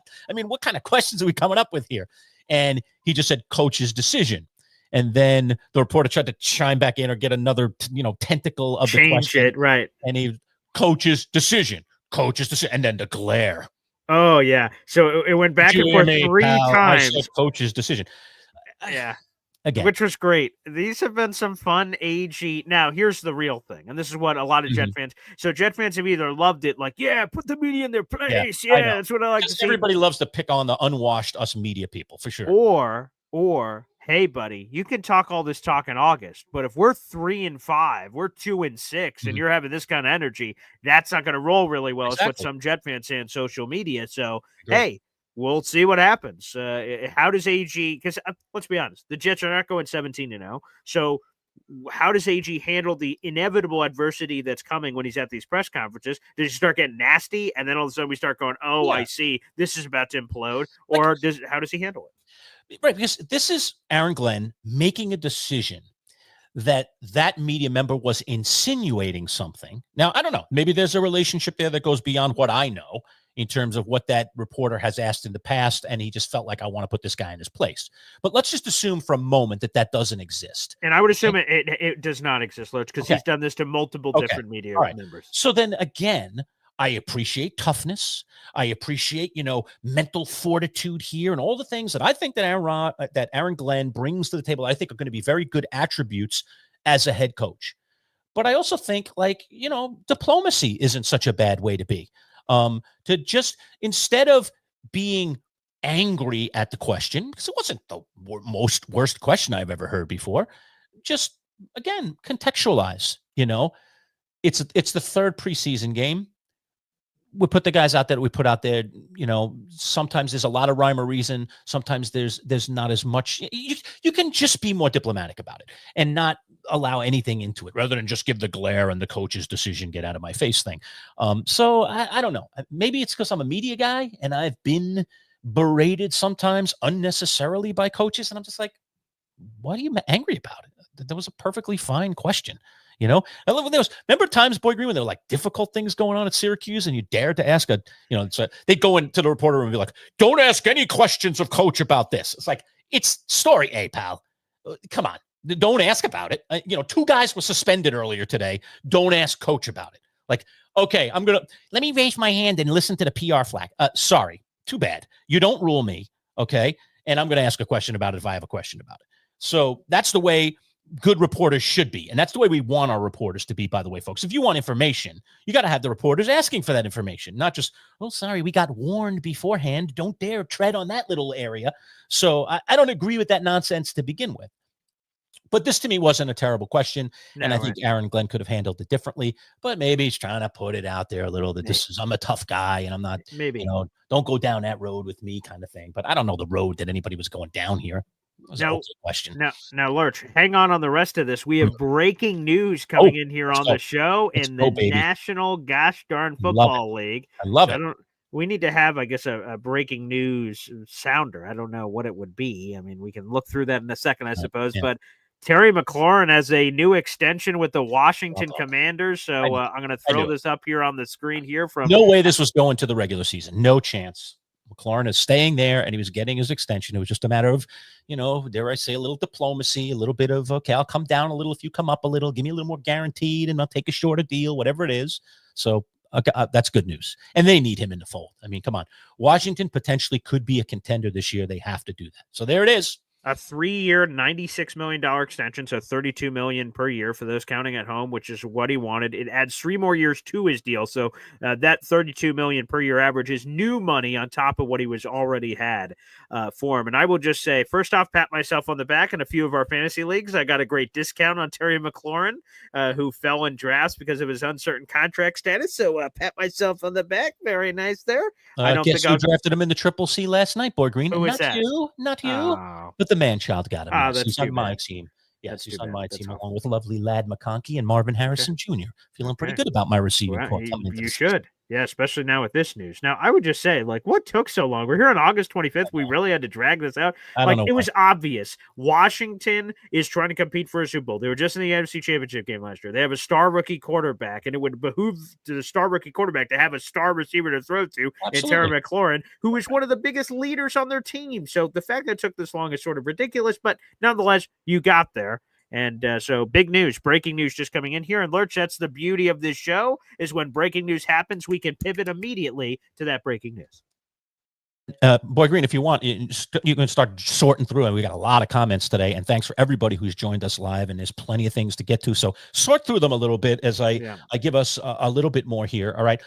what kind of questions are we coming up with here? And he just said, coach's decision. And then the reporter tried to chime back in or get another, tentacle of the question. Change it, right. And he, coach's decision, and then the glare. Oh, yeah. So it went back and forth 3 times. Coach's decision. Yeah. again. Which was great. These have been some fun AG. Now, here's the real thing, and this is what a lot of Jet Mhm. fans. So Jet fans have either loved it, like, yeah, put the media in their Yeah, place. I know. Yeah, that's what I like to Just see. everybody loves to pick on the unwashed us media people for sure. Or, hey, buddy, you can talk all this talk in August, but if we're 3-5, we're 2-6, and Mhm. you're having this kind of energy, that's not going to roll really well. It's what Exactly. some Jet fans say on social media. So, Agree. hey, we'll see what happens. How does AG? Because let's be honest, the Jets are not going 17-0. So, how does AG handle the inevitable adversity that's coming when he's at these press conferences? Does he start getting nasty, and then all of a sudden we start going, "Oh, Yeah. I see, this is about to implode," Like, or how does he handle it? right, because this is Aaron Glenn making a decision that media member was insinuating something. Now, I don't know. Maybe there's a relationship there that goes beyond what I know in terms of what that reporter has asked in the past, and he just felt like, I want to put this guy in his place. But let's just assume for a moment that that doesn't exist. And I would Okay. assume it does not exist, Lurch, because Okay. he's done this to multiple Okay. different media All right. members. So then again, I appreciate toughness. I appreciate, mental fortitude here and all the things that I think that Aaron Glenn brings to the table. I think are going to be very good attributes as a head coach. But I also think, like, diplomacy isn't such a bad way to be. To just, instead of being angry at the question, because it wasn't the worst question I've ever heard before, just again contextualize. It's the third preseason game. We put the guys out there that we put out there. Sometimes there's a lot of rhyme or reason. Sometimes there's not as much. You can just be more diplomatic about it and not allow anything into it, rather than just give the glare and the coach's decision, get out of my face thing. So I don't know. Maybe it's because I'm a media guy and I've been berated sometimes unnecessarily by coaches, and I'm just like, what are you angry about? That was a perfectly fine question. I love when there was, remember times, Boy Green, when there were like difficult things going on at Syracuse and you dared to ask so they'd go into the reporter room and be like, don't ask any questions of coach about this. It's like, it's story A, pal. Come on. Don't ask about it. Two guys were suspended earlier today. Don't ask coach about it. Like, okay, let me raise my hand and listen to the PR flag. Sorry. Too bad. You don't rule me. Okay. And I'm going to ask a question about it if I have a question about it. So that's the way good reporters should be. And that's the way we want our reporters to be, by the way, folks. If you want information, you got to have the reporters asking for that information, not just, oh, sorry, we got warned beforehand. Don't dare tread on that little area. So I don't agree with that nonsense to begin with. But this to me wasn't a terrible question. No, And I think Aaron Glenn could have handled it differently, but maybe he's trying to put it out there a little that I'm a tough guy and I'm not, maybe. Don't go down that road with me kind of thing. But I don't know the road that anybody was going down here. That was an okay question. Now, Lurch, hang on the rest of this. We have breaking news coming in here on the show in the National Gosh Darn Football League. I love it. We need to have, I guess, a breaking news sounder. I don't know what it would be. I mean, we can look through that in a second, I suppose. Yeah. But Terry McLaurin has a new extension with the Washington Commanders. So I'm going to throw this up here on the screen here. No way this was going to the regular season. No chance. McLaurin is staying there, and he was getting his extension. It was just a matter of, dare I say, a little diplomacy, a little bit of, okay, I'll come down a little if you come up a little. Give me a little more guaranteed, and I'll take a shorter deal, whatever it is. So that's good news. And they need him in the fold. I mean, come on. Washington potentially could be a contender this year. They have to do that. So there it is. A 3-year, $96 million extension, so $32 million per year for those counting at home, which is what he wanted. It adds 3 more years to his deal, so that $32 million per year average is new money on top of what he was already had for him. And I will just say, first off, pat myself on the back in a few of our fantasy leagues. I got a great discount on Terry McLaurin, who fell in drafts because of his uncertain contract status. So pat myself on the back. Very nice there. I don't guess who drafted him in the Triple C last night, Boy Green. Who is that? Not you. But the Manchild got him. Yes. He's on my team. Yes, he's on my team along with lovely Lad McConkey and Marvin Harrison Jr. Feeling pretty good about my receiving core. You should. Yeah, especially now with this news. Now, I would just say, what took so long? We're here on August 25th. We really had to drag this out. It was obvious. Washington is trying to compete for a Super Bowl. They were just in the NFC Championship game last year. They have a star rookie quarterback, and it would behoove the star rookie quarterback to have a star receiver to throw to, and Terry McLaurin, who is one of the biggest leaders on their team. So the fact that it took this long is sort of ridiculous, but nonetheless, you got there. And so big news, breaking news just coming in here. And Lurch, that's the beauty of this show, is when breaking news happens, we can pivot immediately to that breaking news. Boy Green, if you want, you can start sorting through. And we got a lot of comments today. And thanks for everybody who's joined us live. And there's plenty of things to get to. So sort through them a little bit as I give us a little bit more here. All right.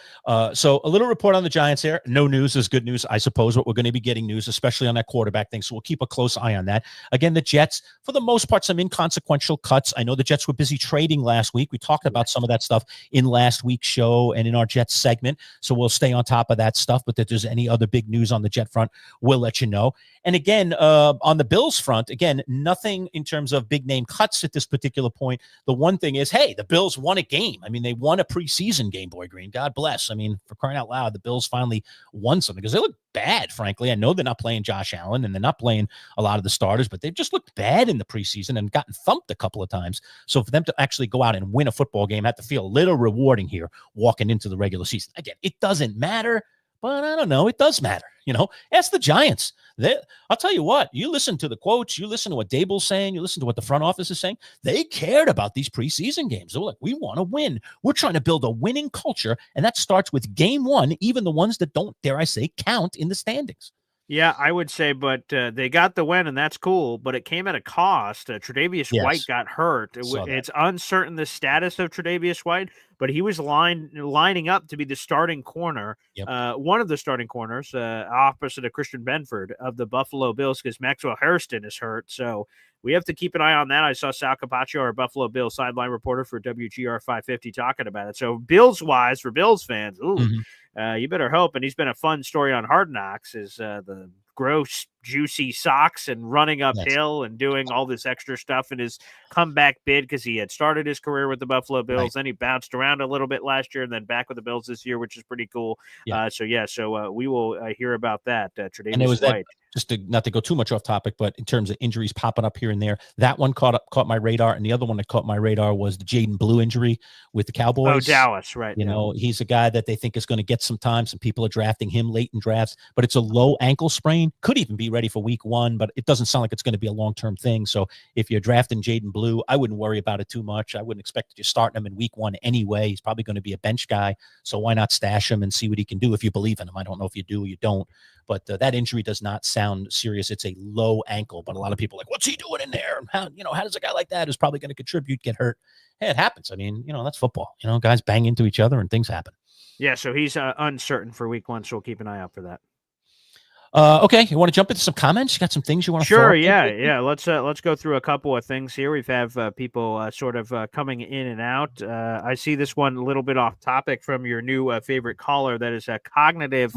So a little report on the Giants there. No news is good news, I suppose, but we're going to be getting news, especially on that quarterback thing. So we'll keep a close eye on that. Again, the Jets, for the most part, some inconsequential cuts. I know the Jets were busy trading last week. We talked about some of that stuff in last week's show and in our Jets segment. So we'll stay on top of that stuff. But if there's any other big news on the Jet front, we'll let you know. And again, on the Bills front, again, nothing in terms of big name cuts at this particular point. The one thing is, hey, the Bills won a game. I mean, they won a preseason game, Boy Green. God bless. I mean, for crying out loud, the Bills finally won something because they look bad, frankly. I know they're not playing Josh Allen and they're not playing a lot of the starters, but they've just looked bad in the preseason and gotten thumped a couple of times. So for them to actually go out and win a football game had to feel a little rewarding here walking into the regular season. Again, it doesn't matter, but I don't know. It does matter. Ask the Giants. I'll tell you what, you listen to the quotes, you listen to what Dable's saying, you listen to what the front office is saying. They cared about these preseason games. They're like, we want to win. We're trying to build a winning culture. And that starts with game one, even the ones that don't, dare I say, count in the standings. Yeah, I would say, but they got the win, and that's cool, but it came at a cost. Tre'Davious White got hurt. It's uncertain the status of Tre'Davious White, but he was lining up to be the starting corner, one of the starting corners, opposite of Christian Benford of the Buffalo Bills, because Maxwell Hairston is hurt. So we have to keep an eye on that. I saw Sal Capaccio, our Buffalo Bills sideline reporter for WGR 550, talking about it. So Bills-wise, for Bills fans, you better hope. And he's been a fun story on Hard Knocks, is the gross, juicy socks and running uphill and doing all this extra stuff in his comeback bid because he had started his career with the Buffalo Bills. Then he bounced around a little bit last year and then back with the Bills this year, which is pretty cool. So we will hear about that. Tre'Davious White. Just not to go too much off topic, but in terms of injuries popping up here and there, that one caught my radar, and the other one that caught my radar was the Jaden Blue injury with the Cowboys. Oh, Dallas, right? He's a guy that they think is going to get some time. Some people are drafting him late in drafts, but it's a low ankle sprain. Could even be ready for week one, but it doesn't sound like it's going to be a long-term thing. So if you're drafting Jaden Blue, I wouldn't worry about it too much. I wouldn't expect that you're starting him in week one anyway. He's probably going to be a bench guy, so why not stash him and see what he can do if you believe in him? I don't know if you do or you don't. But that injury does not sound serious. It's a low ankle, but a lot of people are like, what's he doing in there? And how does a guy like that who's probably going to contribute get hurt? Hey, it happens. I mean, that's football. Guys bang into each other and things happen. Yeah, so he's uncertain for week one, so we'll keep an eye out for that. Okay, you want to jump into some comments? You got some things you want to Sure, yeah. Let's go through a couple of things here. We've people sort of coming in and out. I see this one a little bit off topic from your new favorite caller. That is a cognitive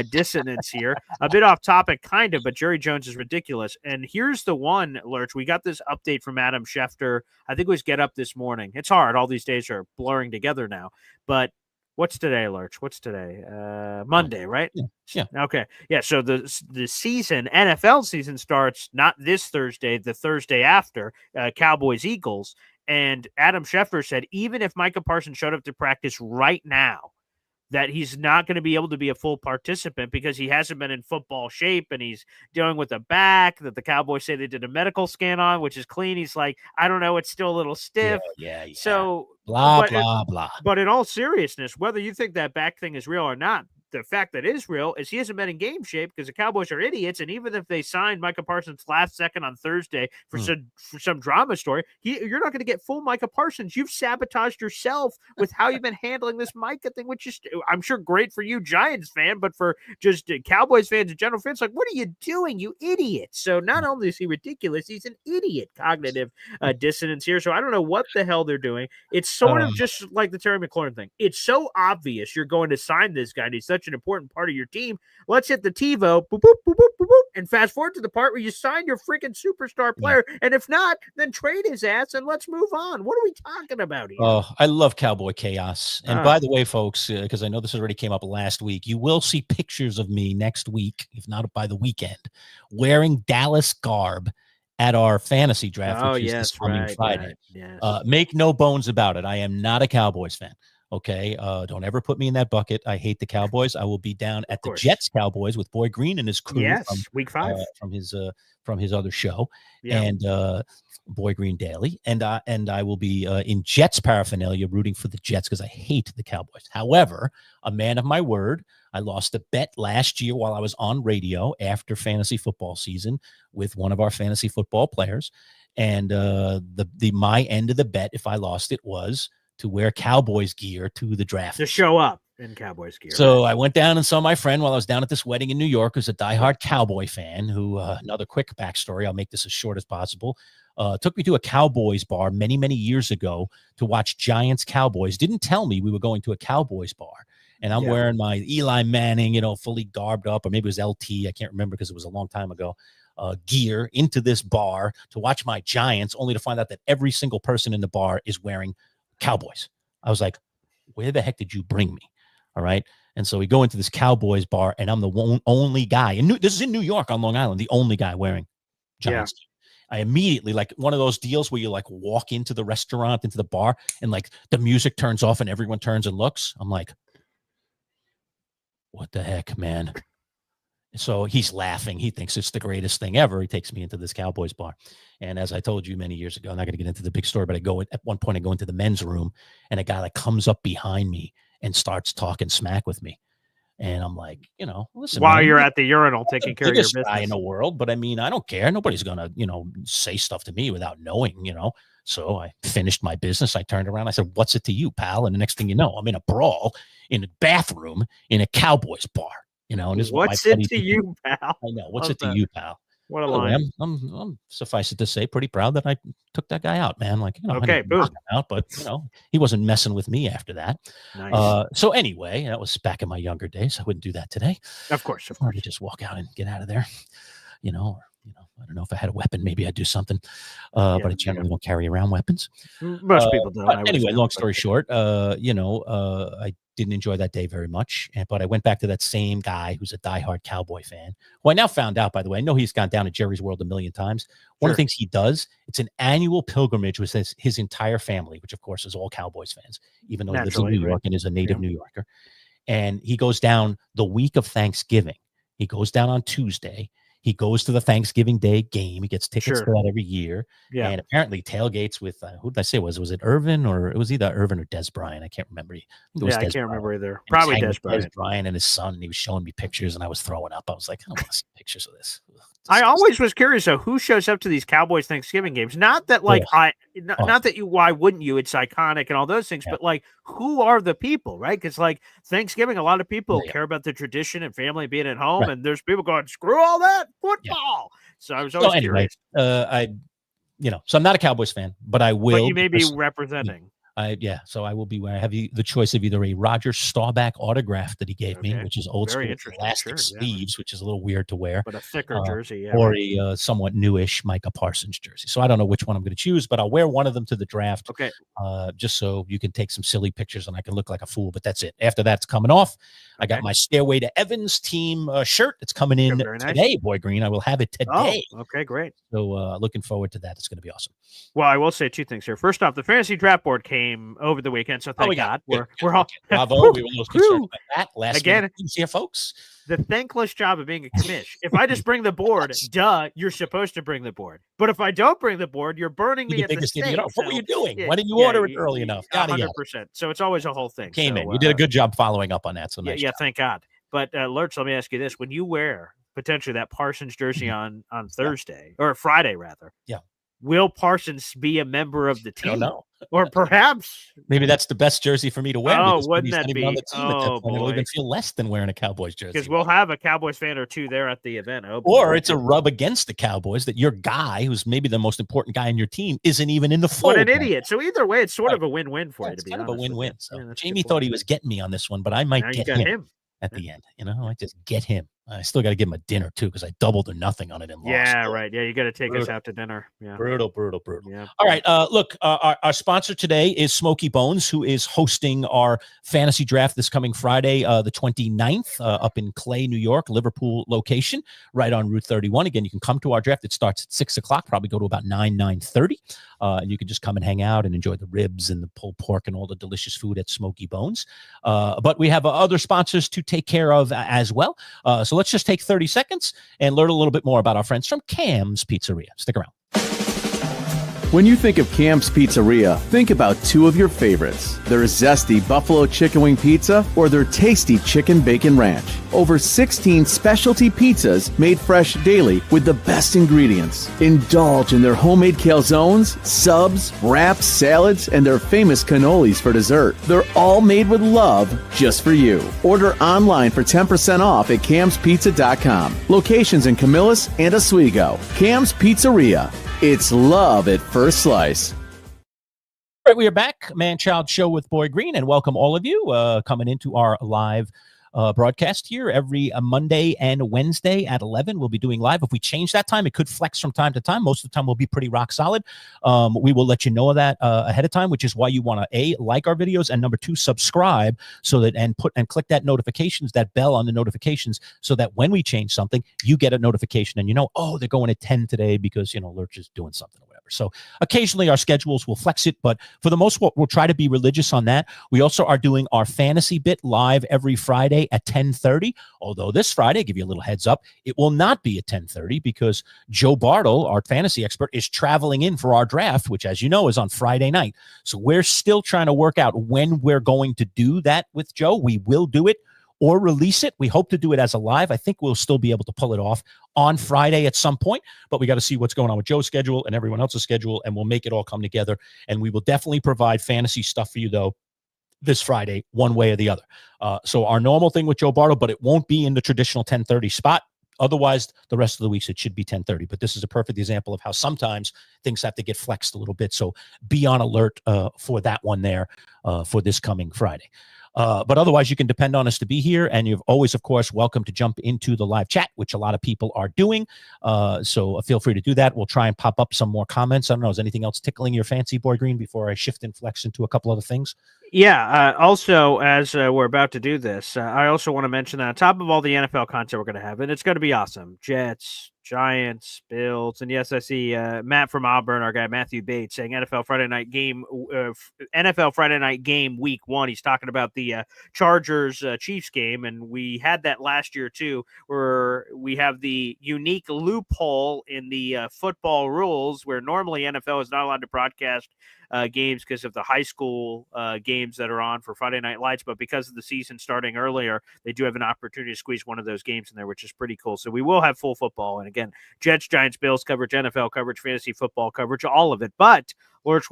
dissonance here. A bit off topic, kind of, but Jerry Jones is ridiculous. And here's the one, Lerch. We got this update from Adam Schefter. I think it was Get Up this morning. It's hard. All these days are blurring together now. But what's today, Lerch? What's today? Monday, right? Yeah. Okay. Yeah. So the season, NFL season, starts not this Thursday, the Thursday after, Cowboys Eagles. And Adam Schefter said, even if Micah Parsons showed up to practice right now, that he's not going to be able to be a full participant because he hasn't been in football shape and he's dealing with a back that the Cowboys say they did a medical scan on, which is clean. He's like, I don't know, it's still a little stiff. Yeah. So blah. But in all seriousness, whether you think that back thing is real or not, the fact that is real is he hasn't been in game shape because the Cowboys are idiots. And even if they signed Micah Parsons last second on Thursday for some drama story, you're not going to get full Micah Parsons. You've sabotaged yourself with how you've been handling this Micah thing, which is, I'm sure, great for you, Giants fan, but for just Cowboys fans and general fans, like, what are you doing, you idiot? So not only is he ridiculous, he's an idiot. Cognitive dissonance here. So I don't know what the hell they're doing. It's sort of just like the Terry McLaurin thing. It's so obvious you're going to sign this guy. And he's such an important part of your team. Let's hit the TiVo, boop, boop, boop, boop, boop, boop, and fast forward to the part where you sign your freaking superstar player. And if not, then trade his ass and let's move on. What are we talking about here? Oh, I love Cowboy chaos. And by the way, folks, because I know this already came up last week, you will see pictures of me next week, if not by the weekend, wearing Dallas garb at our fantasy draft, which is this coming Friday. Right. Yes. Make no bones about it. I am not a Cowboys fan. Okay, don't ever put me in that bucket. I hate the Cowboys. I will be down at the Jets Cowboys with Boy Green and his crew Yes, week 5 from his other show, and Boy Green Daily, and I will be in Jets paraphernalia rooting for the Jets because I hate the Cowboys. However, a man of my word, I lost a bet last year while I was on radio after fantasy football season with one of our fantasy football players, and my end of the bet, if I lost it, was to wear Cowboys gear to the draft. To show up in Cowboys gear. So I went down and saw my friend while I was down at this wedding in New York, who's a diehard Cowboy fan, who, another quick backstory, I'll make this as short as possible, took me to a Cowboys bar many, many years ago to watch Giants Cowboys. Didn't tell me we were going to a Cowboys bar. And I'm wearing my Eli Manning, fully garbed up, or maybe it was LT. I can't remember because it was a long time ago. Gear into this bar to watch my Giants, only to find out that every single person in the bar is wearing Cowboys. I was like, where the heck did you bring me? All right. And so we go into this Cowboys bar, and I'm the only guy. And this is in New York on Long Island, the only guy wearing Giants. I immediately, like one of those deals where you like walk into the restaurant, into the bar, and like the music turns off and everyone turns and looks. I'm like, what the heck, man? So he's laughing. He thinks it's the greatest thing ever. He takes me into this Cowboys bar. And as I told you many years ago, I'm not going to get into the big story, but at one point I go into the men's room, and a guy like comes up behind me and starts talking smack with me. And I'm like, listen, while man, you're at the urinal taking care of your business. Guy in the world, but I mean, I don't care. Nobody's going to, say stuff to me without knowing, So I finished my business. I turned around. I said, what's it to you, pal? And the next thing you know, I'm in a brawl in a bathroom in a Cowboys bar. And this what's it to you, pal? I know. What's it to you, pal? What a line. I'm suffice it to say, pretty proud that I took that guy out, man. Like, okay, boom. Out, but he wasn't messing with me after that. Nice. So anyway, that was back in my younger days. I wouldn't do that today. Of course. I would just walk out and get out of there. I don't know if I had a weapon, maybe I'd do something. But I generally don't carry around weapons. Most people don't. Anyway, long story short, I didn't enjoy that day very much. But I went back to that same guy who's a diehard Cowboy fan, who I now found out, by the way, I know he's gone down to Jerry's World a million times. One of the things he does, it's an annual pilgrimage with his entire family, which of course is all Cowboys fans, even though he lives in New York and is a native New Yorker. And he goes down the week of Thanksgiving. He goes down on Tuesday. He goes to the Thanksgiving Day game. He gets tickets for that every year. Yeah. And apparently tailgates with, who did I say was it Irvin, or it was either Irvin or Des Bryant? I can't remember. I can't remember either. Probably Des Bryant. Des Bryant and his son. And he was showing me pictures, and I was throwing up. I was like, I don't want to see pictures of this. I always was curious, though, who shows up to these Cowboys Thanksgiving games? Not that, like, not that you, why wouldn't you? It's iconic and all those things, but like, who are the people, right? Because like Thanksgiving, a lot of people care about the tradition and family being at home, and there's people going, screw all that football. So I was always curious. So I'm not a Cowboys fan, but I will. But you may be representing. So I will be wearing. I have the choice of either a Roger Staubach autograph that he gave me, which is old school elastic sleeves, which is a little weird to wear, but a thicker jersey, or a somewhat newish Micah Parsons jersey. So I don't know which one I'm going to choose, but I'll wear one of them to the draft. Okay, just so you can take some silly pictures and I can look like a fool. But that's it. After that's coming off, I got my Stairway to Evans team shirt. It's coming in today, Boy Green. I will have it today. Oh, okay, great. So looking forward to that. It's going to be awesome. Well, I will say two things here. First off, the fantasy draft board came over the weekend, so thank God. We're all bravo. We were most concerned about that last again here, folks. The thankless job of being a commish. If I just bring the board, you're supposed to bring the board. But if I don't bring the board, you're burning me at the stake. What were you doing? Why didn't you order it early enough? 100%. So it's always a whole thing. Came in. You did a good job following up on that. So nice job. Thank God. But Lerch, let me ask you this: when you wear potentially that Parsons jersey on Thursday or Friday, rather, will Parsons be a member of the team? I don't know. Or perhaps maybe that's the best jersey for me to wear. Oh, wouldn't that be? On the team at that point. It'll even feel less than wearing a Cowboys jersey. Because we'll have a Cowboys fan or two there at the event. Or it's a rub against the Cowboys that your guy, who's maybe the most important guy in your team, isn't even in the fold. What an idiot. So either way, it's sort of a win-win for you, to be honest. It's kind of a win-win. So Jamie thought he was getting me on this one, but I might get him at the end. I just get him. I still got to give him a dinner too because I doubled or nothing on it and lost. Yeah, right. Yeah, you got to take us out to dinner. Yeah, brutal. Yeah. All right, look, our sponsor today is Smoky Bones, who is hosting our fantasy draft this coming Friday, the 29th, up in Clay, New York, Liverpool location, right on Route 31. Again, you can come to our draft. It starts at 6 o'clock, probably go to about 9:30. And you can just come and hang out and enjoy the ribs and the pulled pork and all the delicious food at Smoky Bones. But we have other sponsors to take care of as well. So let's just take 30 seconds and learn a little bit more about our friends from Cam's Pizzeria. Stick around. When you think of Cam's Pizzeria, think about two of your favorites, their zesty buffalo chicken wing pizza or their tasty chicken bacon ranch. Over 16 specialty pizzas made fresh daily with the best ingredients. Indulge in their homemade calzones, subs, wraps, salads, and their famous cannolis for dessert. They're all made with love just for you. Order online for 10% off at camspizza.com. Locations in Camillus and Oswego. Cam's Pizzeria. It's love at first slice. All right, we are back. Manchild Show with Boy Green, and welcome all of you coming into our live broadcast here every Monday and Wednesday at 11. We'll be doing live. If we change that time, it could flex from time to time. Most of the time, we'll be pretty rock solid. We will let you know that ahead of time, which is why you want to like our videos, and number 2, subscribe so that and click that notifications, that bell on the notifications, so that when we change something, you get a notification and you know, oh, they're going at 10 today because Lerch is doing something or whatever. So occasionally our schedules will flex it, but for the most part, we'll try to be religious on that. We also are doing our fantasy bit live every Friday at 10:30. Although this Friday, give you a little heads up, it will not be at 10:30 because Joe Bartle, our fantasy expert, is traveling in for our draft, which, as you know, is on Friday night. So we're still trying to work out when we're going to do that with Joe. We will do it or release it. We hope to do it as a live. I think we'll still be able to pull it off on Friday at some point, but we got to see what's going on with Joe's schedule and everyone else's schedule, and we'll make it all come together. And we will definitely provide fantasy stuff for you, though, this Friday, one way or the other. So our normal thing with Joe Bartle, but it won't be in the traditional 10:30 spot. Otherwise, the rest of the weeks, it should be 10:30. But this is a perfect example of how sometimes things have to get flexed a little bit. So be on alert for that one there for this coming Friday. But otherwise, you can depend on us to be here. And you're always, of course, welcome to jump into the live chat, which a lot of people are doing. So feel free to do that. We'll try and pop up some more comments. I don't know. Is anything else tickling your fancy, Boy Green, before I shift and flex into a couple other things? Yeah. Also, as we're about to do this, I also want to mention that on top of all the NFL content we're going to have, and it's going to be awesome. Jets, Giants, Bills, and yes, I see Matt from Auburn, our guy Matthew Bates, saying NFL Friday night game week 1. He's talking about the Chargers Chiefs game, and we had that last year too, where we have the unique loophole in the football rules where normally NFL is not allowed to broadcast games because of the high school games that are on for Friday Night Lights, but because of the season starting earlier, they do have an opportunity to squeeze one of those games in there, which is pretty cool. So we will have full football, and again, Jets, Giants, Bills coverage, NFL coverage, fantasy football coverage, all of it. But Lerch,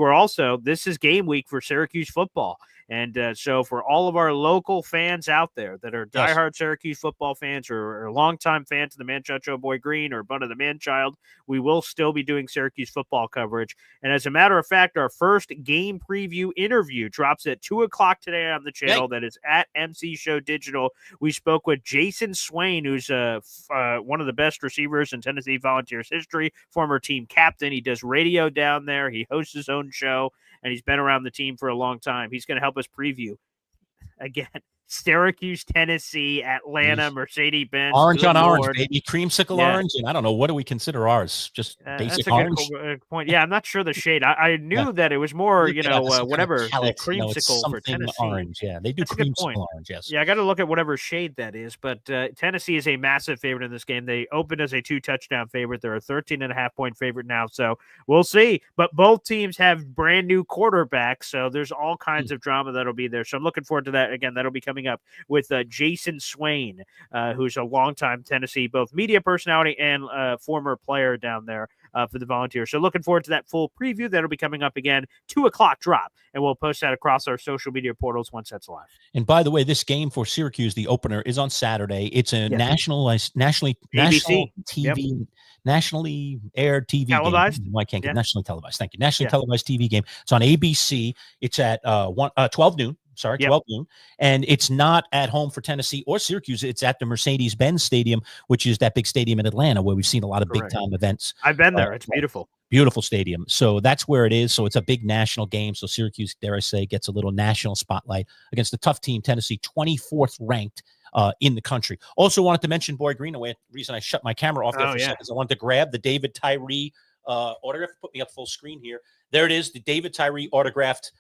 this is game week for Syracuse football. And so for all of our local fans out there that are diehard Syracuse football fans or longtime fans of the Manchild Show Boy Green or Bun of the Manchild, we will still be doing Syracuse football coverage. And as a matter of fact, our first game preview interview drops at 2 o'clock today on the channel. That is at MC Show Digital. We spoke with Jason Swain, who's one of the best receivers in Tennessee Volunteers history, former team captain. He does radio down there. He hosts his own show, and he's been around the team for a long time. He's going to help us preview, again, Syracuse, Tennessee, Atlanta, Mercedes-Benz. Orange on orange, baby. Creamsicle orange. And I don't know, what do we consider ours? Just basic orange? Good point. Yeah, I'm not sure the shade. I knew that it was more, whatever, the creamsicle for Tennessee. Orange, yeah. They do creamsicle orange, yes. Yeah, I got to look at whatever shade that is. But Tennessee is a massive favorite in this game. They opened as a 2-touchdown favorite. They're a 13.5-point favorite now. So we'll see. But both teams have brand new quarterbacks. So there's all kinds of drama that'll be there. So I'm looking forward to that. Again, that'll be coming up with Jason Swain, who's a longtime Tennessee both media personality and former player down there for the Volunteers. So looking forward to that full preview. That'll be coming up again, 2 o'clock drop, and we'll post that across our social media portals once that's live. And by the way, this game for Syracuse, the opener, is on Saturday. It's a nationally TV, nationally aired TV televised game. Why can't get nationally televised? Thank you. Nationally televised TV game. It's on ABC. It's at 12 noon. Sorry, Yep. 12 noon. And it's not at home for Tennessee or Syracuse. It's at the Mercedes-Benz Stadium, which is that big stadium in Atlanta where we've seen a lot of Correct. big-time events. I've been there. It's beautiful. Beautiful stadium. So that's where it is. So it's a big national game. So Syracuse, dare I say, gets a little national spotlight against a tough team, Tennessee, 24th ranked in the country. Also wanted to mention Boy Green. The reason I shut my camera off there for a second is I wanted to grab the David Tyree autograph. Put me up full screen here. There it is, the David Tyree autographed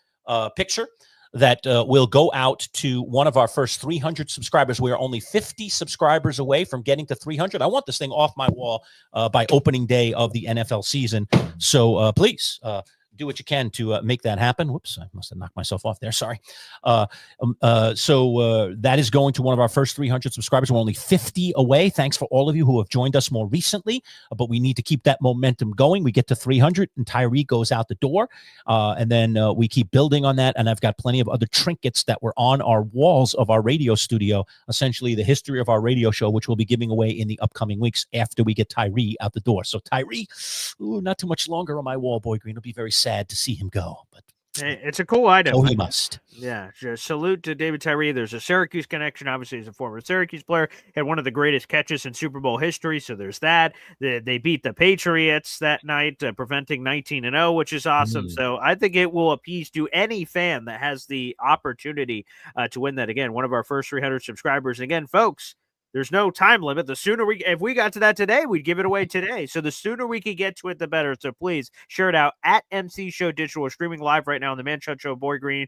picture that will go out to one of our first 300 subscribers. We are only 50 subscribers away from getting to 300. I want this thing off my wall by opening day of the NFL season. So please do what you can to make that happen. Whoops, I must have knocked myself off there. Sorry. So that is going to one of our first 300 subscribers. We're only 50 away. Thanks for all of you who have joined us more recently, but we need to keep that momentum going. We get to 300 and Tyree goes out the door. And then we keep building on that. And I've got plenty of other trinkets that were on our walls of our radio studio, essentially the history of our radio show, which we'll be giving away in the upcoming weeks after we get Tyree out the door. So Tyree, not too much longer on my wall, Boy Green. It'll be very sad to see him go, but it's a cool item. Oh, he must. Yeah. Salute to David Tyree. There's a Syracuse connection. Obviously, he's a former Syracuse player. Had one of the greatest catches in Super Bowl history. So there's that. They beat the Patriots that night, preventing 19-0, which is awesome. So I think it will appease to any fan that has the opportunity to win that. Again, one of our first 300 subscribers. And again, folks, there's no time limit. The sooner if we got to that today, we'd give it away today. So the sooner we can get to it, the better. So please share it out at MC Show Digital. We're streaming live right now on the Manchild Show Boy Green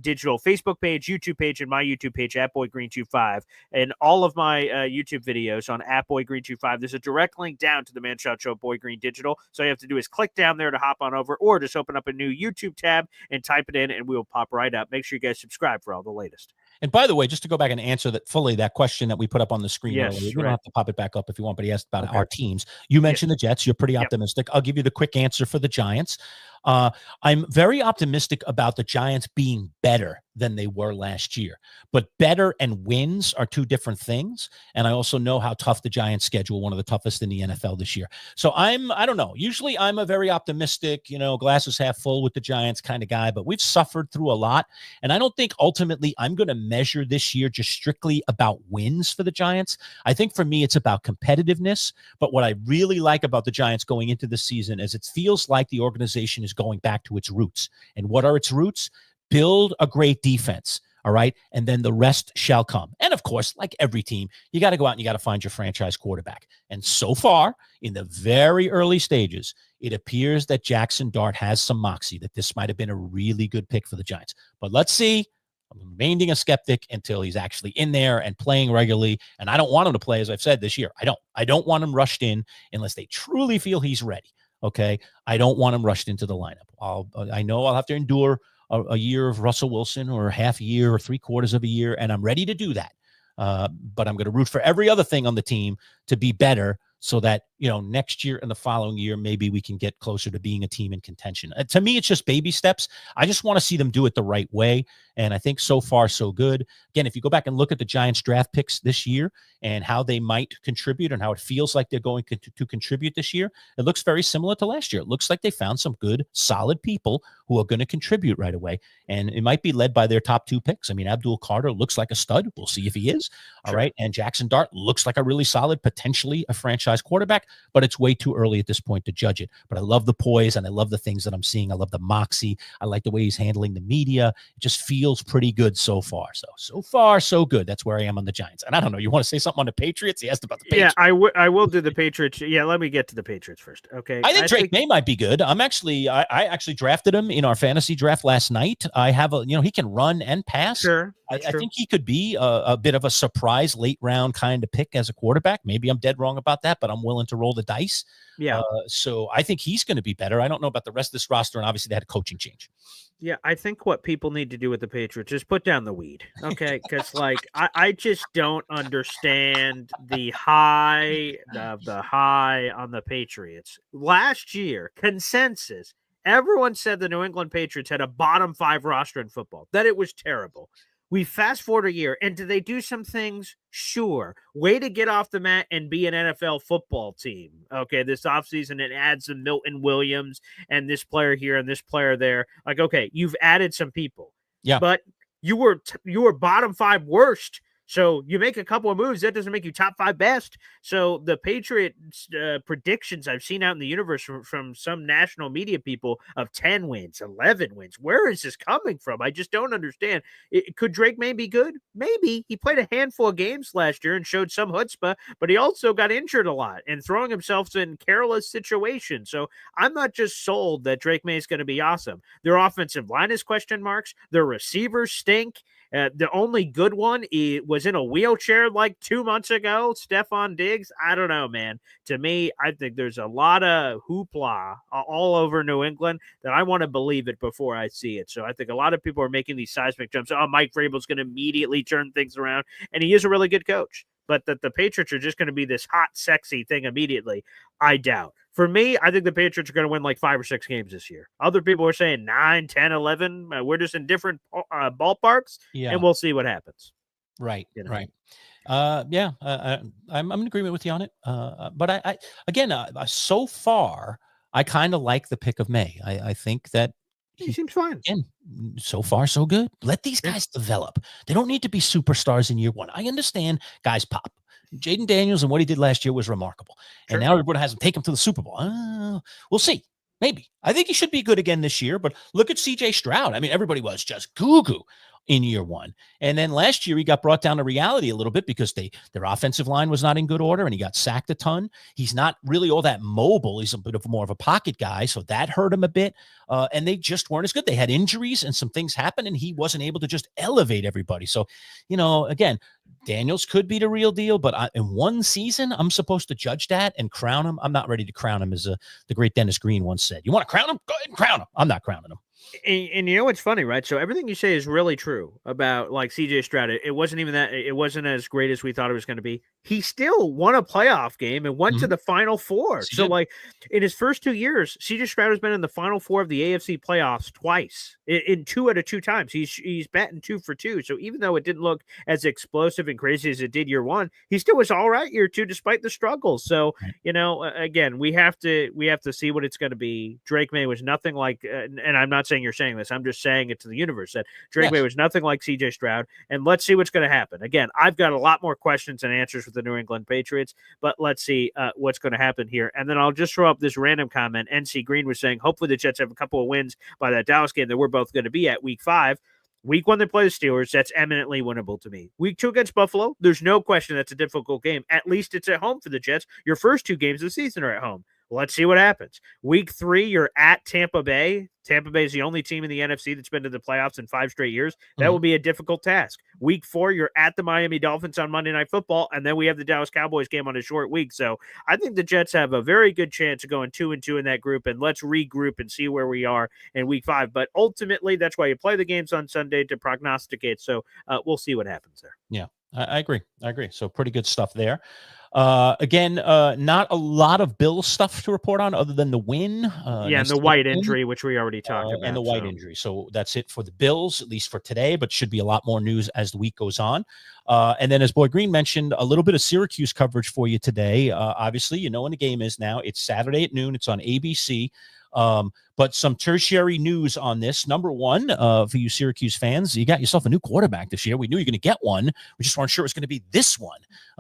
digital Facebook page, YouTube page, and my YouTube page at Boy Green 25. And all of my YouTube videos on at Boy Green 25. There's a direct link down to the Manchild Show Boy Green digital. So all you have to do is click down there to hop on over, or just open up a new YouTube tab and type it in, and we'll pop right up. Make sure you guys subscribe for all the latest. And by the way, just to go back and answer that question that we put up on the screen earlier, you don't have to pop it back up if you want, but he asked about our teams. You mentioned the Jets. You're pretty optimistic. I'll give you the quick answer for the Giants. I'm very optimistic about the Giants being better than they were last year, but better and wins are two different things. And I also know how tough the Giants schedule, one of the toughest in the NFL this year. So I don't know. Usually I'm a very optimistic, glasses half full with the Giants kind of guy, but we've suffered through a lot. And I don't think ultimately I'm going to measure this year just strictly about wins for the Giants. I think for me, it's about competitiveness. But what I really like about the Giants going into the season is it feels like the organization is going back to its roots. And what are its roots? Build a great defense. All right. And then the rest shall come. And of course, like every team, you got to go out and you got to find your franchise quarterback. And so far, in the very early stages, it appears that Jackson Dart has some moxie, that this might have been a really good pick for the Giants. But let's see. I'm remaining a skeptic until he's actually in there and playing regularly. And I don't want him to play, as I've said this year. I don't want him rushed in unless they truly feel he's ready. Okay. I don't want him rushed into the lineup. I know I'll have to endure a year of Russell Wilson or half a year or 3/4 of a year, and I'm ready to do that. But I'm going to root for every other thing on the team to be better so that, next year and the following year, maybe we can get closer to being a team in contention. To me, it's just baby steps. I just want to see them do it the right way. And I think so far, so good. Again, if you go back and look at the Giants draft picks this year and how they might contribute and how it feels like they're going to contribute this year, it looks very similar to last year. It looks like they found some good, solid people who are going to contribute right away. And it might be led by their top two picks. I mean, Abdul Carter looks like a stud. We'll see if he is. All right. And Jackson Dart looks like a really solid, potentially a franchise quarterback, but it's way too early at this point to judge it. But I love the poise and I love the things that I'm seeing. I love the moxie. I like the way he's handling the media. It just feels pretty good so far. So far, so good. That's where I am on the Giants. And I don't know, you want to say something on the Patriots? He asked about the Patriots. Yeah, I will do the Patriots. Yeah, let me get to the Patriots first. Okay. I think Drake May might be good. I actually drafted him in our fantasy draft last night. I have he can run and pass. Sure. I think he could be a bit of a surprise late round kind of pick as a quarterback. Maybe I'm dead wrong about that, but I'm willing to roll the dice. Yeah. So I think he's going to be better. I don't know about the rest of this roster, and obviously they had a coaching change. Yeah, I think what people need to do with the Patriots is put down the weed, okay? Because I just don't understand the high on the Patriots. Last year, consensus, everyone said the New England Patriots had a bottom 5 roster in football, that it was terrible. We fast forward a year, and do they do some things? Sure. Way to get off the mat and be an NFL football team. Okay, this offseason, it adds some Milton Williams and this player here and this player there. Like, okay, you've added some people. Yeah. But you were bottom 5 worst. So you make a couple of moves, that doesn't make you top 5 best. So the Patriots predictions I've seen out in the universe from some national media people of 10 wins, 11 wins. Where is this coming from? I just don't understand. Could Drake May be good? Maybe. He played a handful of games last year and showed some chutzpah, but he also got injured a lot and throwing himself in careless situations. So I'm not just sold that Drake May is going to be awesome. Their offensive line is question marks. Their receivers stink. The only good one was in a wheelchair like 2 months ago, Stephon Diggs. I don't know, man. To me, I think there's a lot of hoopla all over New England that I want to believe it before I see it. So I think a lot of people are making these seismic jumps. Oh, Mike Vrabel's going to immediately turn things around, and he is a really good coach. But that the Patriots are just going to be this hot, sexy thing immediately, I doubt. For me, I think the Patriots are going to win like 5 or 6 games this year. Other people are saying 9, 10, 11. We're just in different ballparks, and we'll see what happens. Right, you know? right. I'm in agreement with you on it. But I again, so far, I kind of like the pick of May. I think that he seems fine. Again, so far, so good. Let these guys develop. They don't need to be superstars in year 1. I understand guys pop. Jaden Daniels and what he did last year was remarkable. Sure. And now everyone has him take him to the Super Bowl. We'll see. Maybe. I think he should be good again this year, but look at CJ Stroud. I mean, everybody was just goo-goo in year 1. And then last year he got brought down to reality a little bit because their offensive line was not in good order and he got sacked a ton. He's not really all that mobile. He's a bit of more of a pocket guy. So that hurt him a bit. And they just weren't as good. They had injuries and some things happened and he wasn't able to just elevate everybody. So, again, Daniels could be the real deal, but in one season, I'm supposed to judge that and crown him. I'm not ready to crown him, as the great Dennis Green once said. You want to crown him? Go ahead and crown him. I'm not crowning him. And you know what's funny, right? So everything you say is really true about like CJ Stroud. It wasn't even that. It wasn't as great as we thought it was going to be. He still won a playoff game and went to the Final Four. So like in his first 2 years, CJ Stroud has been in the Final Four of the AFC playoffs twice. In 2 out of 2 times, he's batting 2 for 2. So even though it didn't look as explosive and crazy as it did year 1, he still was all right year 2 despite the struggles. So again, we have to see what it's going to be. Drake May was nothing like, and I'm not saying you're saying this. I'm just saying it to the universe that Drake May was nothing like CJ Stroud. And let's see what's going to happen. Again, I've got a lot more questions than answers with the New England Patriots, but let's see what's going to happen here. And then I'll just throw up this random comment. NC Green was saying, hopefully the Jets have a couple of wins by that Dallas game that we're both going to be at week 5. Week 1, they play the Steelers. That's eminently winnable to me. Week 2 against Buffalo, there's no question that's a difficult game. At least it's at home for the Jets. Your first 2 games of the season are at home. Let's see what happens. Week 3, you're at Tampa Bay. Tampa Bay is the only team in the NFC that's been to the playoffs in 5 straight years. That will be a difficult task. Week 4, you're at the Miami Dolphins on Monday Night Football, and then we have the Dallas Cowboys game on a short week. So I think the Jets have a very good chance of going 2-2 in that group, and let's regroup and see where we are in week 5. But ultimately, that's why you play the games on Sunday to prognosticate. So we'll see what happens there. Yeah, I agree. So pretty good stuff there. Again, not a lot of Bills stuff to report on other than the win. And the White injury, which we already talked about. And the White injury. So that's it for the Bills, at least for today, but should be a lot more news as the week goes on. And then as Boy Green mentioned, a little bit of Syracuse coverage for you today. Obviously, when the game is now. It's Saturday at noon. It's on ABC. But some tertiary news on this. Number one, for you Syracuse fans, you got yourself a new quarterback this year. We knew you were going to get one. We just weren't sure it was going to be this one.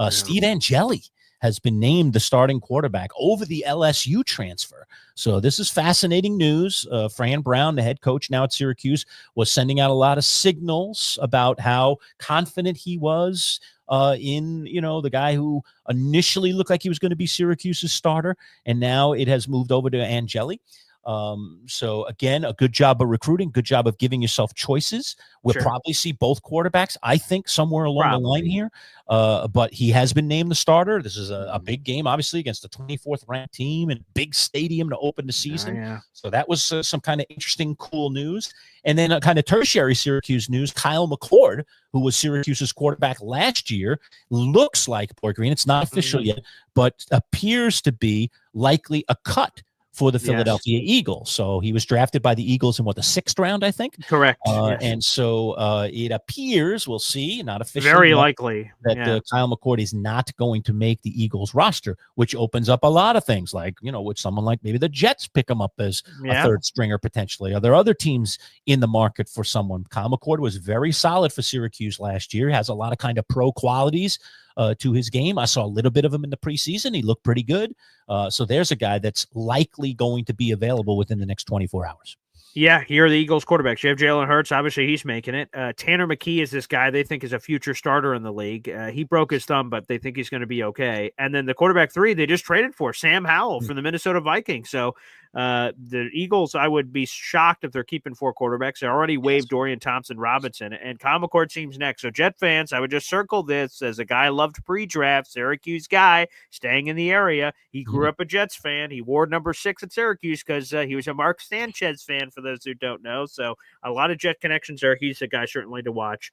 Steve Angeli has been named the starting quarterback over the LSU transfer. So this is fascinating news. Fran Brown, the head coach now at Syracuse, was sending out a lot of signals about how confident he was in, the guy who initially looked like he was going to be Syracuse's starter. And now it has moved over to Angeli. So again, a good job of recruiting, good job of giving yourself choices. We'll probably see both quarterbacks, I think, somewhere along the line here. But he has been named the starter. This is a big game, obviously, against the 24th ranked team and big stadium to open the season. So that was some kind of interesting, cool news. And then kind of tertiary Syracuse news, Kyle McCord, who was Syracuse's quarterback last year, looks like, Boy Green, it's not official yet, but appears to be likely a cut for the Philadelphia Eagles. So he was drafted by the Eagles in the 6th round, I think. Correct. Yes. And so it appears, we'll see, not officially, very likely that Kyle McCord is not going to make the Eagles roster, which opens up a lot of things, like, would someone like maybe the Jets pick him up as a third stringer potentially? Are there other teams in the market for someone? Kyle McCord was very solid for Syracuse last year, has a lot of kind of pro qualities to his game. I saw a little bit of him in the preseason. He looked pretty good. So there's a guy that's likely going to be available within the next 24 hours. Yeah, here are the Eagles quarterbacks. You have Jalen Hurts. Obviously, he's making it. Tanner McKee is this guy they think is a future starter in the league. He broke his thumb, but they think he's going to be okay. And then the quarterback 3 they just traded for, Sam Howell from the Minnesota Vikings. So the Eagles, I would be shocked if they're keeping 4 quarterbacks. They already waived Dorian Thompson-Robinson, and Kyle McCord seems next. So Jet fans, I would just circle this as a guy I loved pre-draft, Syracuse guy, staying in the area. He grew up a Jets fan. He wore number 6 at Syracuse because he was a Mark Sanchez fan, for those who don't know. So a lot of Jet connections there. He's a guy certainly to watch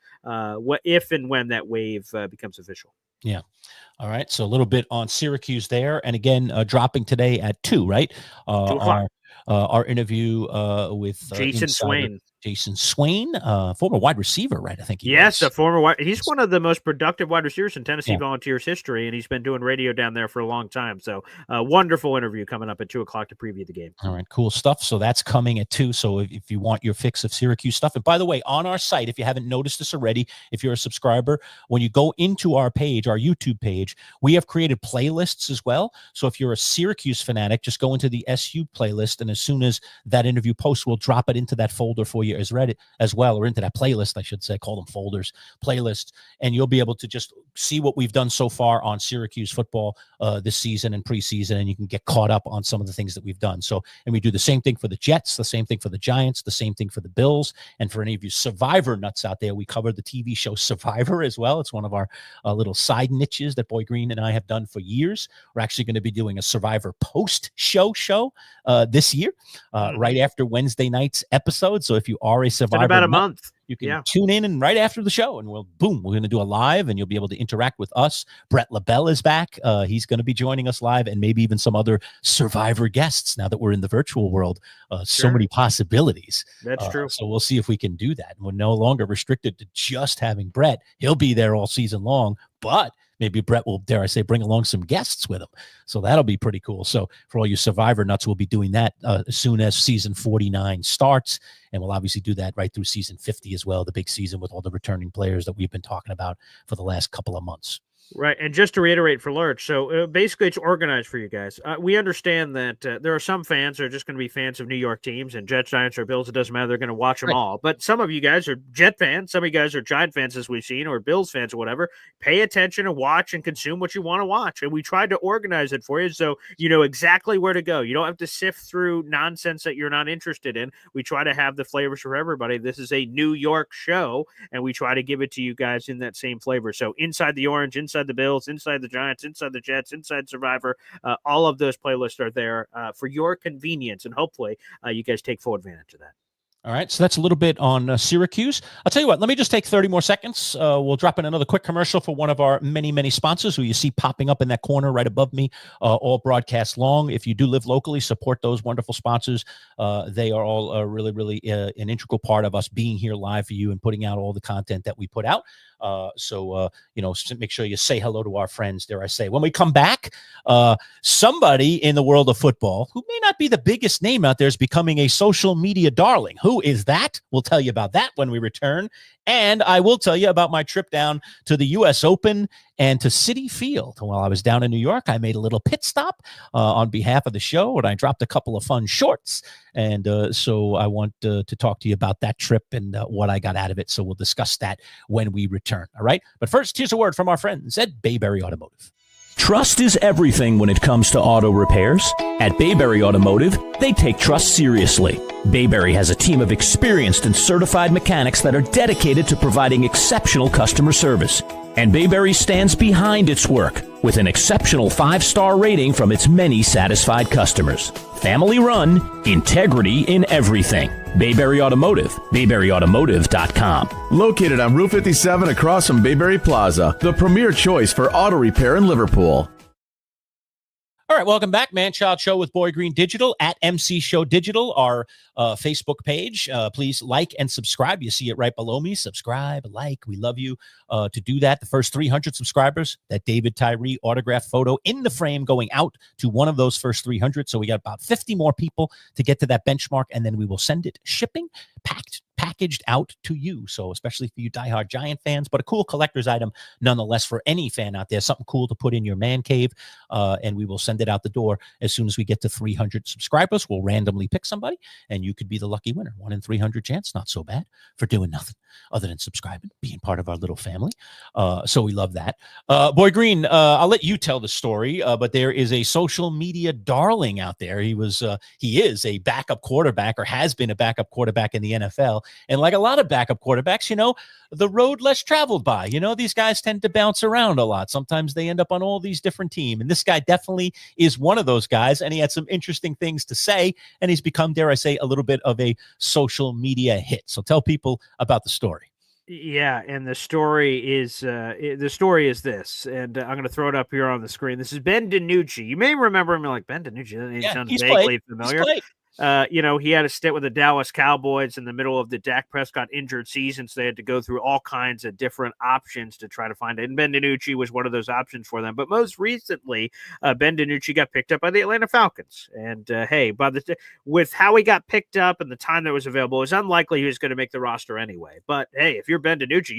if and when that wave becomes official. Yeah. All right. So a little bit on Syracuse there. And again, dropping today at 2, right? 2 o'clock. Our interview with Jason Swain, former wide receiver, right? I think he was. A former wide. He's one of the most productive wide receivers in Tennessee Volunteers history, and he's been doing radio down there for a long time. So wonderful interview coming up at 2 o'clock to preview the game. All right, cool stuff. So that's coming at 2. So if you want your fix of Syracuse stuff, and by the way, on our site, if you haven't noticed this already, if you're a subscriber, when you go into our page, our YouTube page, we have created playlists as well. So if you're a Syracuse fanatic, just go into the SU playlist, and as soon as that interview posts, we'll drop it into that folder for you as well, or into that playlist, I should say, call them folders, playlists, and you'll be able to just see what we've done so far on Syracuse football this season and preseason, and you can get caught up on some of the things that we've done. So, and we do the same thing for the Jets, the same thing for the Giants, the same thing for the Bills, and for any of you Survivor nuts out there, we covered the TV show Survivor as well. It's one of our little side niches that Boy Green and I have done for years. We're actually going to be doing a Survivor post-show this year, right after Wednesday night's episode. So if you are a Survivor, in about a month, you can tune in and right after the show, and we're going to do a live, and you'll be able to interact with us. Brett LaBelle is back. He's going to be joining us live, and maybe even some other Survivor guests now that we're in the virtual world. So many possibilities. That's true. So we'll see if we can do that. We're no longer restricted to just having Brett. He'll be there all season long, but maybe Brett will, dare I say, bring along some guests with him. So that'll be pretty cool. So for all you Survivor nuts, we'll be doing that as soon as season 49 starts. And we'll obviously do that right through season 50 as well, the big season with all the returning players that we've been talking about for the last couple of months. Right. And just to reiterate for Lerch, so basically it's organized for you guys. We understand that there are some fans that are just going to be fans of New York teams, and Jets, Giants, or Bills. It doesn't matter. They're going to watch them all. But some of you guys are Jet fans. Some of you guys are Giant fans, as we've seen, or Bills fans or whatever. Pay attention and watch and consume what you want to watch. And we tried to organize it for you so you know exactly where to go. You don't have to sift through nonsense that you're not interested in. We try to have the flavors for everybody. This is a New York show, and we try to give it to you guys in that same flavor. So inside the orange, inside the Bills, inside the Giants, inside the Jets, inside Survivor, all of those playlists are there for your convenience, and hopefully you guys take full advantage of that. All right, so that's a little bit on Syracuse. I'll tell you what, let me just take 30 more seconds. We'll drop in another quick commercial for one of our many, many sponsors who you see popping up in that corner right above me all broadcast long. If you do live locally, support those wonderful sponsors. They are all really, really an integral part of us being here live for you and putting out all the content that we put out. So make sure you say hello to our friends, dare I say. When we come back, somebody in the world of football who may not be the biggest name out there is becoming a social media darling. Who is that? We'll tell you about that when we return. And I will tell you about my trip down to the U.S. Open and to Citi Field. While I was down in New York, I made a little pit stop on behalf of the show, and I dropped a couple of fun shorts. And so I want to talk to you about that trip and what I got out of it. So we'll discuss that when we return. All right. But first, here's a word from our friends at Bayberry Automotive. Trust is everything when it comes to auto repairs. At Bayberry Automotive, they take trust seriously. Bayberry has a team of experienced and certified mechanics that are dedicated to providing exceptional customer service. And Bayberry stands behind its work with an exceptional 5-star rating from its many satisfied customers. Family run, integrity in everything. Bayberry Automotive, BayberryAutomotive.com. Located on Route 57 across from Bayberry Plaza, the premier choice for auto repair in Liverpool. All right, welcome back. Manchild Show with Boy Green Digital at MC Show Digital, our Facebook page. Please like and subscribe. You see it right below me. Subscribe, like. We love you to do that. The first 300 subscribers, that David Tyree autograph photo in the frame going out to one of those first 300. So we got about 50 more people to get to that benchmark, and then we will send it shipping, packaged out to you. So especially for you diehard Giant fans, but a cool collector's item nonetheless for any fan out there, something cool to put in your man cave, and we will send it out the door as soon as we get to 300 subscribers. We'll randomly pick somebody, and you could be the lucky winner. 1 in 300 chance, not so bad for doing nothing other than subscribing, being part of our little family. So we love that. Boy Green, I'll let you tell the story, but there is a social media darling out there. He is a backup quarterback, or has been a backup quarterback in the NFL. And like a lot of backup quarterbacks, the road less traveled by. These guys tend to bounce around a lot. Sometimes they end up on all these different teams. And this guy definitely is one of those guys. And he had some interesting things to say. And he's become, dare I say, a little bit of a social media hit. So tell people about the story. Yeah, and the story is this, and I'm going to throw it up here on the screen. This is Ben DiNucci. You may remember him. You're like, Ben DiNucci, that name sounds vaguely familiar. He had a stint with the Dallas Cowboys in the middle of the Dak Prescott injured season, so they had to go through all kinds of different options to try to find it. And Ben DiNucci was one of those options for them. But most recently, Ben DiNucci got picked up by the Atlanta Falcons. And with how he got picked up and the time that was available, it was unlikely he was going to make the roster anyway. But hey, if you're Ben DiNucci,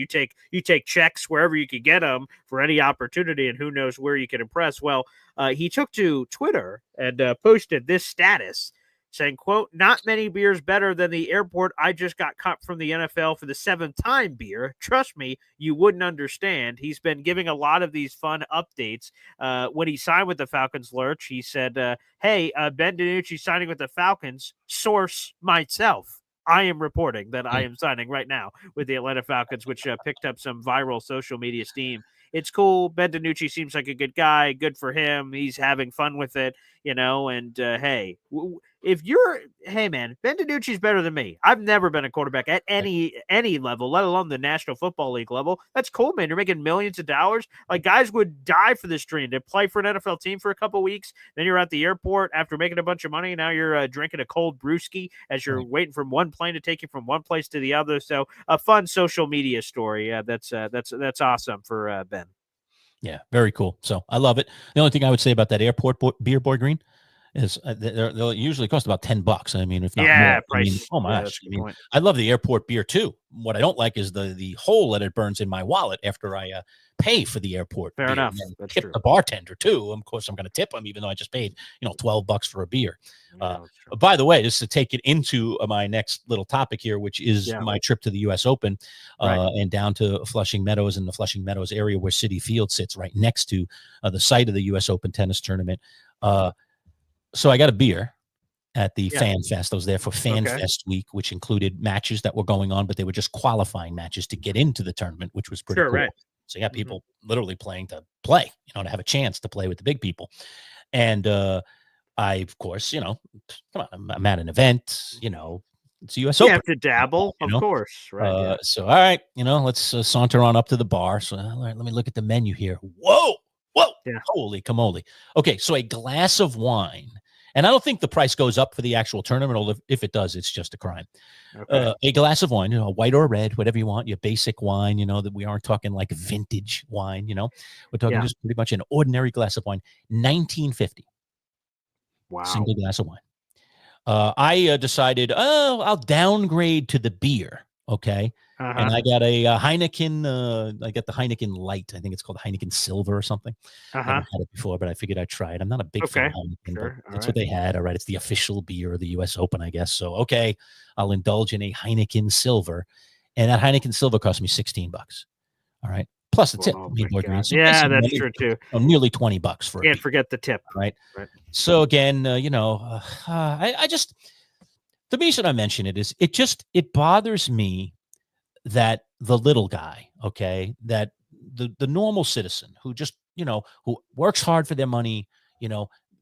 you take checks wherever you could get them for any opportunity, and who knows where you can impress. Well, he took to Twitter and posted this status, saying, quote, "Not many beers better than the airport I just got cut from the NFL for the 7th time beer. Trust me, you wouldn't understand." He's been giving a lot of these fun updates. When he signed with the Falcons, Lerch, he said, hey, Ben DiNucci signing with the Falcons. Source myself. I am reporting that I am signing right now with the Atlanta Falcons, which picked up some viral social media steam. It's cool. Ben DiNucci seems like a good guy. Good for him. He's having fun with it, and hey, hey man, Ben DiNucci's better than me. I've never been a quarterback at any level, let alone the National Football League level. That's cool, man. You're making millions of dollars. Like, guys would die for this dream to play for an NFL team for a couple weeks. Then you're at the airport after making a bunch of money. Now you're drinking a cold brewski as you're waiting for one plane to take you from one place to the other. So a fun social media story. That's awesome for Ben. Yeah, very cool. So I love it. The only thing I would say about that airport beer, Boy Green, is they'll usually cost about $10. I mean, if not more. Price. Oh my gosh! I love the airport beer too. What I don't like is the hole that it burns in my wallet after I pay for the airport. Fair beer. enough. That's tip true. The bartender too. Of course, I'm going to tip him, even though I just paid $12 for a beer. By the way, just to take it into my next little topic here, which is my trip to the U.S. Open and down to Flushing Meadows, in the Flushing Meadows area where Citi Field sits, right next to the site of the U.S. Open tennis tournament. So I got a beer at the Fan Fest. I was there for Fan Fest week, which included matches that were going on, but they were just qualifying matches to get into the tournament, which was pretty cool. Right. So you got people literally playing to play, to have a chance to play with the big people. And I, of course, come on, I'm at an event, it's the U.S. Open. You have to dabble, of course. Right. So, all right, let's saunter on up to the bar. So, all right, let me look at the menu here. Whoa. Yeah. Holy camole. Okay, so a glass of wine. And I don't think the price goes up for the actual tournament, or if it does, it's just a crime. Okay. A glass of wine, white or red, whatever you want, your basic wine, that we aren't talking like vintage wine, we're talking just pretty much an ordinary glass of wine, $19.50. Wow. Single glass of wine. I decided, I'll downgrade to the beer. Okay. And I got a Heineken. I got the Heineken Light. I think it's called Heineken Silver or something. I haven't had it before, but I figured I'd try it. I'm not a big fan of Heineken, but that's what they had. All right. It's the official beer of the U.S. Open, I guess. So, okay, I'll indulge in a Heineken Silver. And that Heineken Silver cost me $16. All right. Plus the tip. Yeah, that's true too. Nearly $20 for Can't forget the tip. Right. So again, I just, the reason I mention it is it bothers me that the little guy, that the normal citizen who just, who works hard for their money,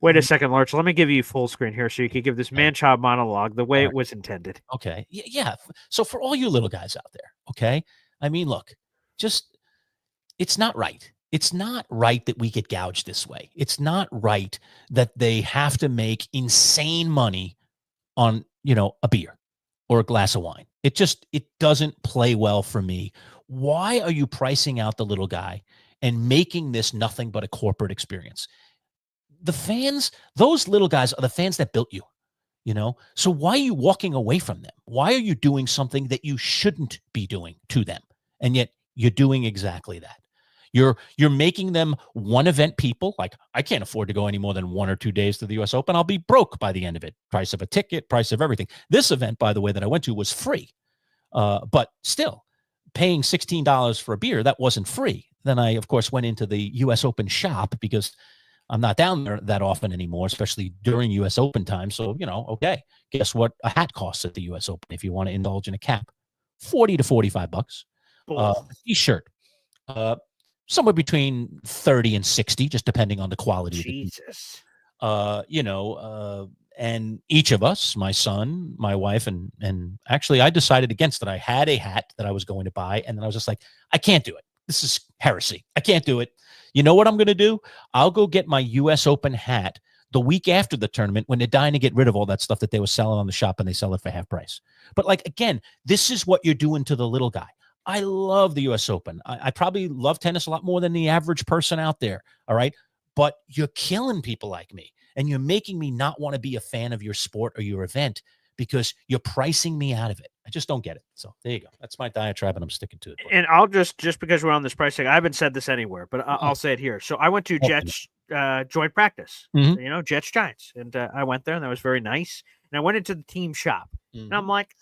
Wait a second, Lerch. Let me give you full screen here so you can give this man-child monologue the way it was intended. Okay. Yeah. So for all you little guys out there, I mean, look, it's not right. it's not right that we get gouged this way. It's not right that they have to make insane money on, a beer or a glass of wine. It doesn't play well for me. Why are you pricing out the little guy and making this nothing but a corporate experience? The fans, those little guys are the fans that built you, So why are you walking away from them? Why are you doing something that you shouldn't be doing to them? And yet you're doing exactly that. You're making them one event people. Like, I can't afford to go any more than 1 or 2 days to the US Open. I'll be broke by the end of it. Price of a ticket, price of everything. This event, by the way, that I went to was free. But still, paying $16 for a beer, that wasn't free. Then I, of course, went into the US Open shop because I'm not down there that often anymore, especially during US Open time. So, okay, guess what a hat costs at the US Open if you want to indulge in a cap? $40 to $45. A t-shirt. Somewhere between 30 and 60, just depending on the quality. Jesus. And each of us, my son, my wife, and actually I decided against it. I had a hat that I was going to buy, and then I was just like, I can't do it. This is heresy. I can't do it. You know what I'm going to do? I'll go get my US Open hat the week after the tournament when they're dying to get rid of all that stuff that they were selling on the shop, and they sell it for half price. But again, this is what you're doing to the little guy. I love the US Open. I probably love tennis a lot more than the average person out there. All right. But you're killing people like me, and you're making me not want to be a fan of your sport or your event because you're pricing me out of it. I just don't get it. So there you go. That's my diatribe, and I'm sticking to it. And I'll just because we're on this pricing, I haven't said this anywhere, but I'll say it here. So I went to Jets joint practice, Jets Giants. And I went there, and that was very nice. And I went into the team shop. And I'm like,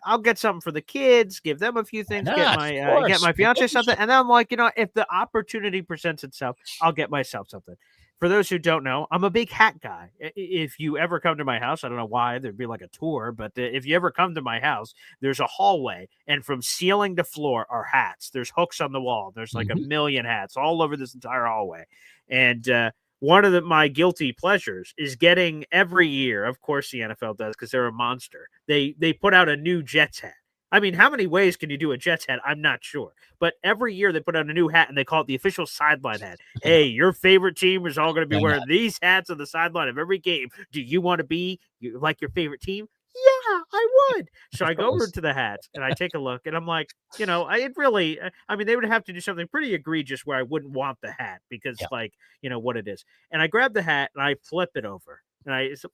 I'll get something for the kids, give them a few things, get my fiance something. And then I'm like, if the opportunity presents itself, I'll get myself something. For those who don't know, I'm a big hat guy. If you ever come to my house, I don't know why there'd be like a tour, but if you ever come to my house, there's a hallway, and from ceiling to floor are hats. There's hooks on the wall. There's like a million hats all over this entire hallway. And one of my guilty pleasures is getting every year, of course the NFL does because they're a monster, they put out a new Jets hat. I mean, how many ways can you do a Jets hat? I'm not sure. But every year they put out a new hat, and they call it the official sideline hat. Hey, your favorite team is all going to be wearing these hats on the sideline of every game. Do you want to be like your favorite team? Yeah, I would. So I go over to the hats, and I take a look, and I'm like, they would have to do something pretty egregious where I wouldn't want the hat because, what it is. And I grab the hat, and I flip it over. And I said,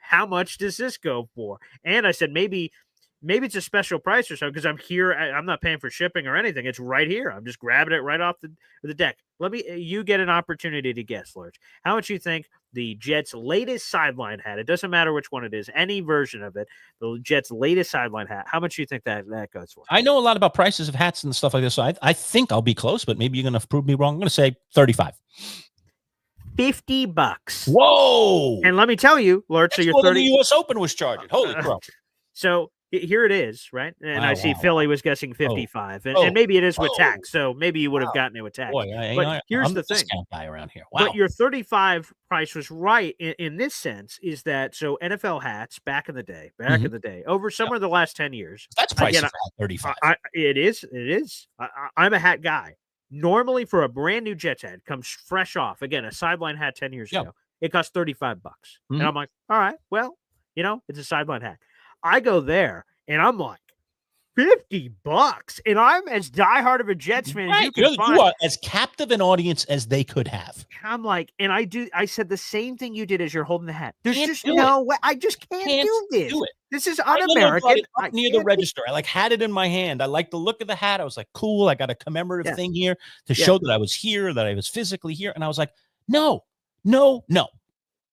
how much does this go for? And I said, maybe it's a special price or something because I'm here. I'm not paying for shipping or anything. It's right here. I'm just grabbing it right off the deck. You get an opportunity to guess, Lerch. How much you think the Jets' latest sideline hat, it doesn't matter which one it is, any version of it, the Jets' latest sideline hat, how much you think that goes for? I know a lot about prices of hats and stuff like this, so I think I'll be close, but maybe you're going to prove me wrong. I'm going to say 35. $50. Whoa! And let me tell you, Lerch, so you're 30. The U.S. Open was charging. Holy crap! So here it is, right? And I see Philly was guessing 55, and maybe it is with tax. So maybe you would have gotten it with tax. But here's the thing: discount guy around here. Wow. But your 35 price was right in this sense. Is that so? NFL hats back in the day, over somewhere in the last 10 years. That's price of 35. It is. I'm a hat guy. Normally, for a brand new Jets hat, comes fresh off. Again, a sideline hat 10 years ago. It costs $35, and I'm like, all right, well, it's a sideline hat. I go there, and I'm like, $50, and I'm as diehard of a Jets fan as you can find. You are as captive an audience as they could have. I'm like, and I said the same thing you did as you're holding the hat. There's just no way. I just can't do this. This is un-American. I near the register. I had it in my hand. I like the look of the hat. I was like, cool. I got a commemorative thing here to show that I was here, that I was physically here. And I was like, no,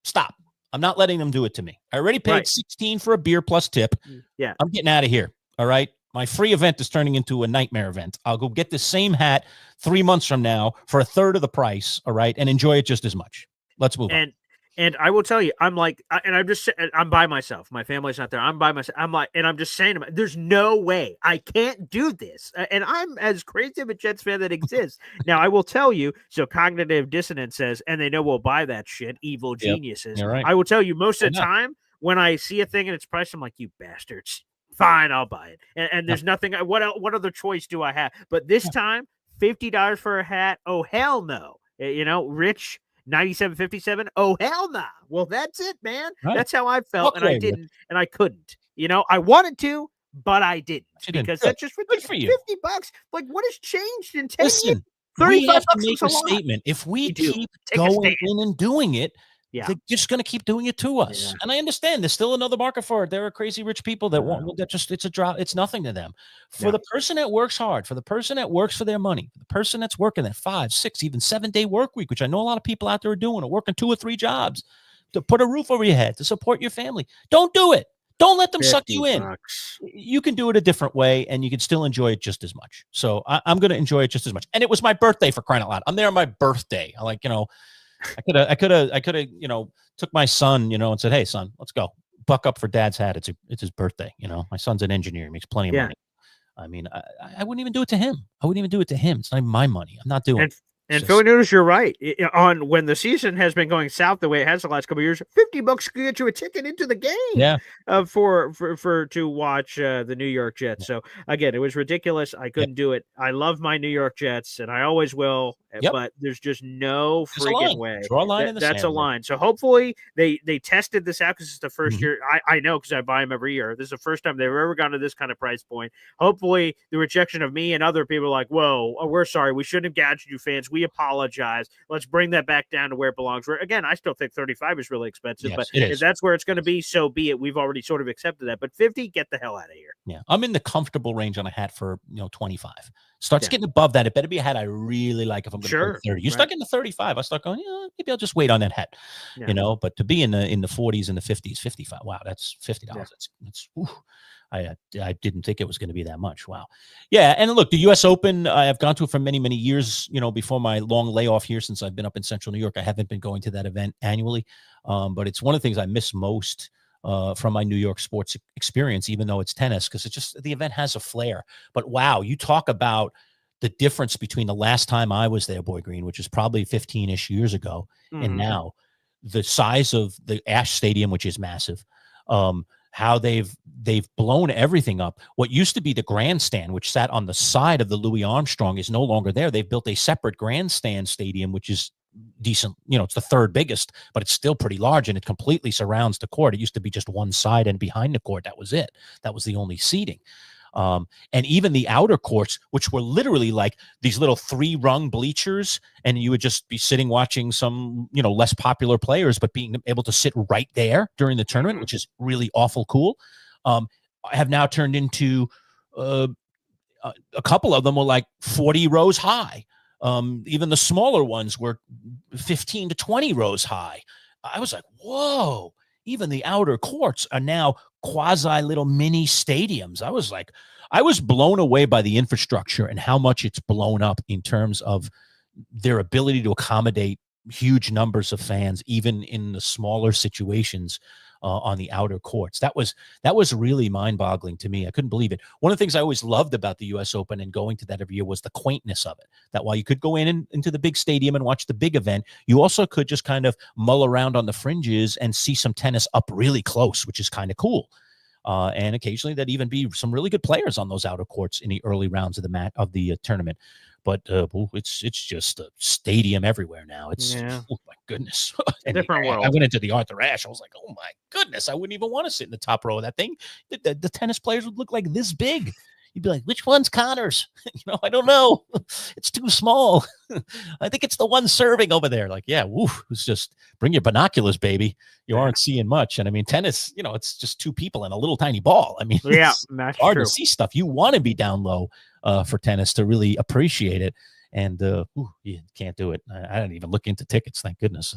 stop. I'm not letting them do it to me. I already paid $16 for a beer plus tip. Yeah. I'm getting out of here. All right. My free event is turning into a nightmare event. I'll go get the same hat 3 months from now for a third of the price. All right. And enjoy it just as much. Let's move on. And I will tell you, I'm like, and I'm by myself. My family's not there. I'm by myself. I'm like, and I'm just saying to myself, there's no way I can't do this. And I'm as crazy of a Jets fan that exists. Now, I will tell you, so cognitive dissonance says, and they know we'll buy that shit, evil geniuses. You're right. I will tell you, most of the time, when I see a thing and it's priced, I'm like, you bastards. Fine, I'll buy it. And there's nothing. What other choice do I have? But this time, $50 for a hat? Oh, hell no. Rich 97.57. Oh, hell nah. Well, that's it, man. Right. That's how I felt. Walk And I away, Rich. didn't, and I couldn't. I wanted to, but I didn't. You didn't. Because Good. that's just Good for you. $50. Like, what has changed in 10 years? Listen, 35 we have to bucks make is a a lot. statement. If we We do. keep Take a going stand. in and doing it, Yeah. they're just going to keep doing it to us. Yeah. And I understand there's still another market for it. There are crazy rich people that want that it's a drop. It's nothing to them. For the person that works hard, for the person that works for their money, for the person that's working that 5, 6, even 7-day work week, which I know a lot of people out there are doing, or working 2 or 3 jobs to put a roof over your head, to support your family. Don't do it. Don't let them suck you in. $50. You can do it a different way, and you can still enjoy it just as much. So I'm going to enjoy it just as much. And it was my birthday, for crying out loud. I'm there on my birthday. I could have, took my son, and said, "Hey, son, let's go. Buck up for Dad's hat. It's his birthday. My son's an engineer. He makes plenty of money. I mean, I wouldn't even do it to him. It's not even my money. I'm not doing it." And Philly Noodles, you're right. On when the season has been going south the way it has the last couple of years, $50 could get you a ticket into the game. Yeah. For to watch the New York Jets. So again, it was ridiculous. I couldn't do it. I love my New York Jets, and I always will. But there's just no freaking way. Draw a line in the That's sand, a line. So hopefully they tested this out, because it's the first year. I know, because I buy them every year. This is the first time they've ever gone to this kind of price point. Hopefully the rejection of me and other people like, "Whoa, we're sorry. We shouldn't have gadgeted you, fans. We apologize. Let's bring that back down to where it belongs." Where, again, I still think 35 is really expensive, but if that's where it's going to be, so be it. We've already sort of accepted that. But 50, get the hell out of here. Yeah, I'm in the comfortable range on a hat for 25. Starts getting above that. It better be a hat I really like if I'm going to pay 30. You start getting to 35, I start going, maybe I'll just wait on that hat. But to be in the 40s and the 50s, 55. Wow, that's $50. That's I didn't think it was going to be that much. Wow. Yeah, and look, the U.S. Open, I've gone to it for many, many years, before my long layoff here since I've been up in Central New York. I haven't been going to that event annually, but it's one of the things I miss most from my New York sports experience, even though it's tennis, because it's just the event has a flair. But wow, you talk about the difference between the last time I was there, Boy Green, which is probably 15-ish years ago, and now the size of the Ash Stadium, which is massive, how they've blown everything up. What used to be the grandstand, which sat on the side of the Louis Armstrong, is no longer there. They've built a separate grandstand stadium, which is decent. It's the third biggest, but it's still pretty large, and it completely surrounds the court. It used to be just one side and behind the court. That was it. That was the only seating. And even the outer courts, which were literally like these little 3-rung bleachers, and you would just be sitting watching some, less popular players, but being able to sit right there during the tournament, which is really awful cool, have now turned into a couple of them were like 40 rows high. Even the smaller ones were 15 to 20 rows high. I was like, whoa, even the outer courts are now quasi little mini stadiums. I was blown away by the infrastructure and how much it's blown up in terms of their ability to accommodate huge numbers of fans, even in the smaller situations on the outer courts. That was really mind-boggling to me. I couldn't believe it. One of the things I always loved about the U.S. Open and going to that every year was the quaintness of it. That while you could go into the big stadium and watch the big event, you also could just kind of mull around on the fringes and see some tennis up really close, which is kind of cool. And occasionally there'd even be some really good players on those outer courts in the early rounds of the tournament. But it's just a stadium everywhere now. Oh my goodness. And different world. I went into the Arthur Ashe. I was like, oh my goodness, I wouldn't even want to sit in the top row of that thing. The tennis players would look like this big. You'd be like, which one's Connors? I don't know. It's too small. I think it's the one serving over there. Like, yeah, it's just bring your binoculars, baby. You aren't seeing much. And I mean, tennis, it's just 2 people and a little tiny ball. I mean, it's hard to see stuff. You want to be down low for tennis to really appreciate it. And you can't do it. I didn't even look into tickets. Thank goodness.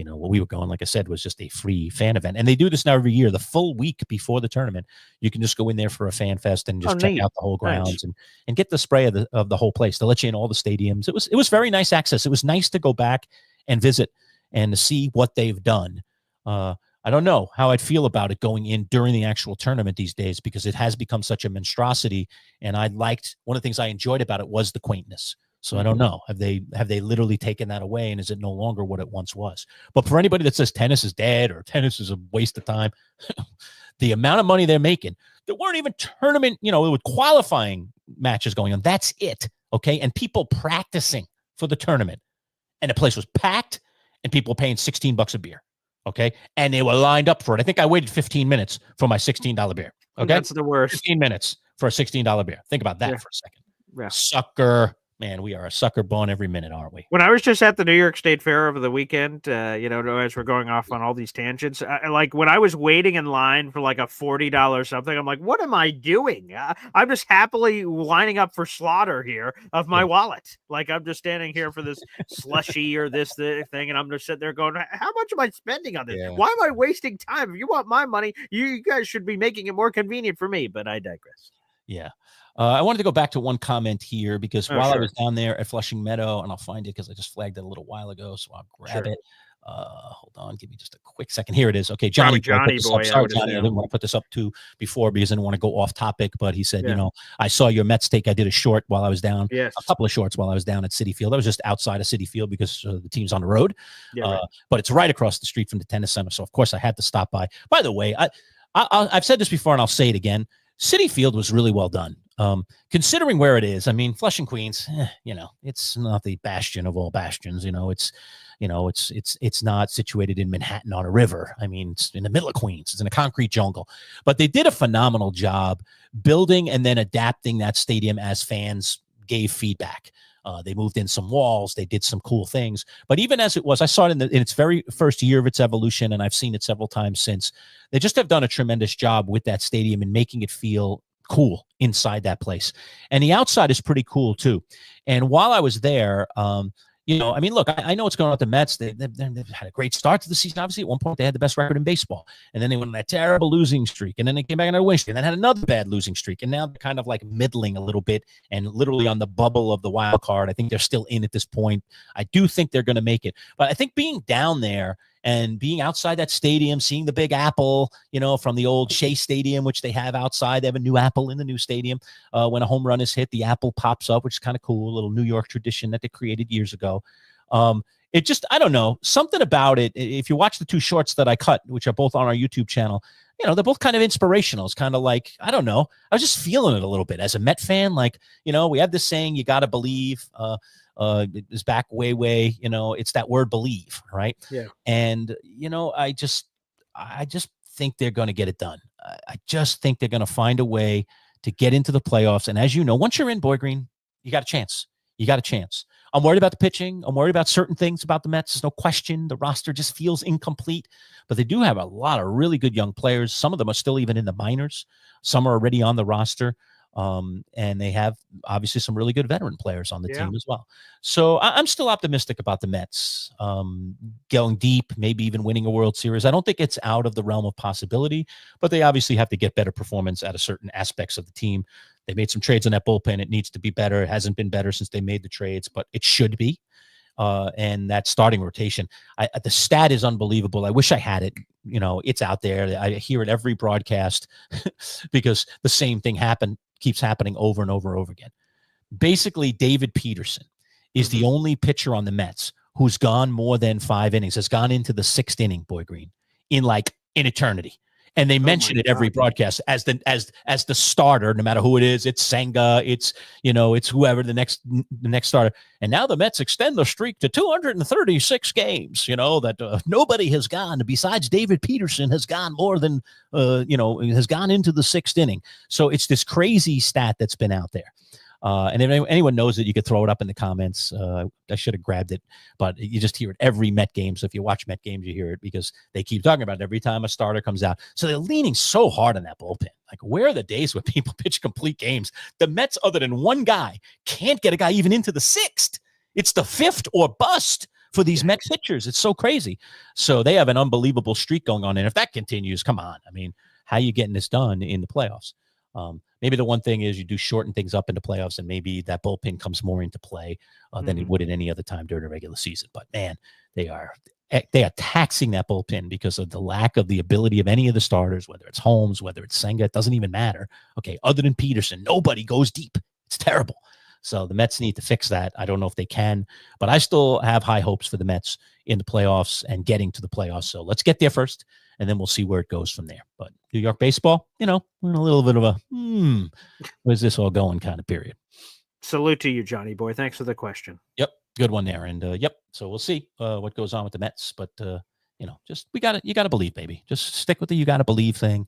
What we were going, like I said, was just a free fan event. And they do this now every year, the full week before the tournament. You can just go in there for a fan fest and just check out the whole grounds and get the spray of the whole place. They'll let you in all the stadiums. It was very nice access. It was nice to go back and visit and to see what they've done. I don't know how I'd feel about it going in during the actual tournament these days, because it has become such a monstrosity. And one of the things I enjoyed about it was the quaintness. So I don't know. Have they literally taken that away, and is it no longer what it once was? But for anybody that says tennis is dead or tennis is a waste of time, the amount of money they're making, there weren't even tournament, with qualifying matches going on. That's it. okay, and people practicing for the tournament, and the place was packed, and people paying $16 a beer, okay, and they were lined up for it. I think I waited 15 minutes for my $16 beer. Okay, That's the worst. 15 minutes for a $16 beer. Think about that for a second. Yeah. Sucker. Man, we are a sucker born every minute, aren't we? When I was just at the New York State Fair over the weekend, as we're going off on all these tangents, like when I was waiting in line for like a $40 something, I'm like, what am I doing? I'm just happily lining up for slaughter here of my wallet. Like I'm just standing here for this slushy or this thing, and I'm just sitting there going, how much am I spending on this? Yeah. Why am I wasting time? If you want my money, you guys should be making it more convenient for me, but I digress. Yeah. I wanted to go back to one comment here because while I was down there at Flushing Meadow, and I'll find it because I just flagged it a little while ago, so I'll grab it. Hold on, give me just a quick second. Here it is. Okay, Johnny Boy. Sorry, Johnny, I didn't want to put this up too before because I didn't want to go off topic, but he said, I saw your Mets take. I did a short while I was down, a couple of shorts while I was down at Citi Field. I was just outside of Citi Field because the team's on the road, but it's right across the street from the tennis center, so of course I had to stop by. By the way, I've said this before and I'll say it again. Citi Field was really well done. Considering where it is, I mean, Flushing, Queens, it's not the bastion of all bastions. It's not situated in Manhattan on a river. I mean, it's in the middle of Queens. It's in a concrete jungle. But they did a phenomenal job building and then adapting that stadium as fans gave feedback. They moved in some walls. They did some cool things. But even as it was, I saw it in its very first year of its evolution, and I've seen it several times since. They just have done a tremendous job with that stadium and making it feel cool inside that place. And the outside is pretty cool too. And while I was there, look, I know what's going on with the Mets. They've had a great start to the season. Obviously, at one point, they had the best record in baseball. And then they went on that terrible losing streak. And then they came back on a win streak. And then had another bad losing streak. And now they're kind of like middling a little bit and literally on the bubble of the wild card. I think they're still in at this point. I do think they're going to make it. But I think being down there and being outside that stadium, seeing the big apple, from the old Shea Stadium, which they have outside. They have a new apple in the new stadium. When a home run is hit, the apple pops up, which is kind of cool. A little New York tradition that they created years ago. It just, I don't know, something about it. If you watch the two shorts that I cut, which are both on our YouTube channel, they're both kind of inspirational. It's kind of like, I don't know. I was just feeling it a little bit as a Met fan. Like, we have this saying, you got to believe. It was back way, it's that word believe, right? Yeah. And, I just think they're going to get it done. I just think they're going to find a way to get into the playoffs. And as you know, once you're in, Boy Green, you got a chance. I'm worried about the pitching. I'm worried about certain things about the Mets. There's no question. The roster just feels incomplete, but they do have a lot of really good young players. Some of them are still even in the minors. Some are already on the roster. And they have obviously some really good veteran players on the team as well. So I'm still optimistic about the Mets going deep, maybe even winning a World Series. I don't think it's out of the realm of possibility, but they obviously have to get better performance out of certain aspects of the team. They made some trades on that bullpen. It needs to be better. It hasn't been better since they made the trades, but it should be. And that starting rotation, the stat is unbelievable. I wish I had it. It's out there. I hear it every broadcast because the same thing keeps happening over and over and over again. Basically, David Peterson is the only pitcher on the Mets who's gone more than 5 innings, has gone into the 6th inning, Boy Green, in eternity. And they mention it every broadcast as the starter, no matter who it is. It's Senga, it's whoever the next starter. And now the Mets extend the streak to 236 games. That nobody has gone besides David Peterson has gone more than has gone into the 6th inning. So it's this crazy stat that's been out there. And if anyone knows it, you could throw it up in the comments. I should have grabbed it, but you just hear it every Met game. So if you watch Met games, you hear it because they keep talking about it every time a starter comes out. So they're leaning so hard on that bullpen. Like, where are the days when people pitch complete games? The Mets, other than one guy, can't get a guy even into the 6th. It's the 5th or bust for these Met pitchers. It's so crazy. So they have an unbelievable streak going on. And if that continues, come on. I mean, how are you getting this done in the playoffs? Maybe the one thing is you do shorten things up into playoffs, and maybe that bullpen comes more into play than it would at any other time during the regular season. But man, they are taxing that bullpen because of the lack of the ability of any of the starters, whether it's Holmes, whether it's Senga, it doesn't even matter. Okay, other than Peterson, nobody goes deep. It's terrible. So the Mets need to fix that. I don't know if they can, but I still have high hopes for the Mets in the playoffs and getting to the playoffs. So let's get there first, and then we'll see where it goes from there. But New York baseball, we're in a little bit of a where's this all going kind of period. Salute to you, Johnny boy. Thanks for the question. Yep, good one there. And yep, so we'll see what goes on with the Mets. But just you got to believe, baby. Just stick with the you got to believe thing.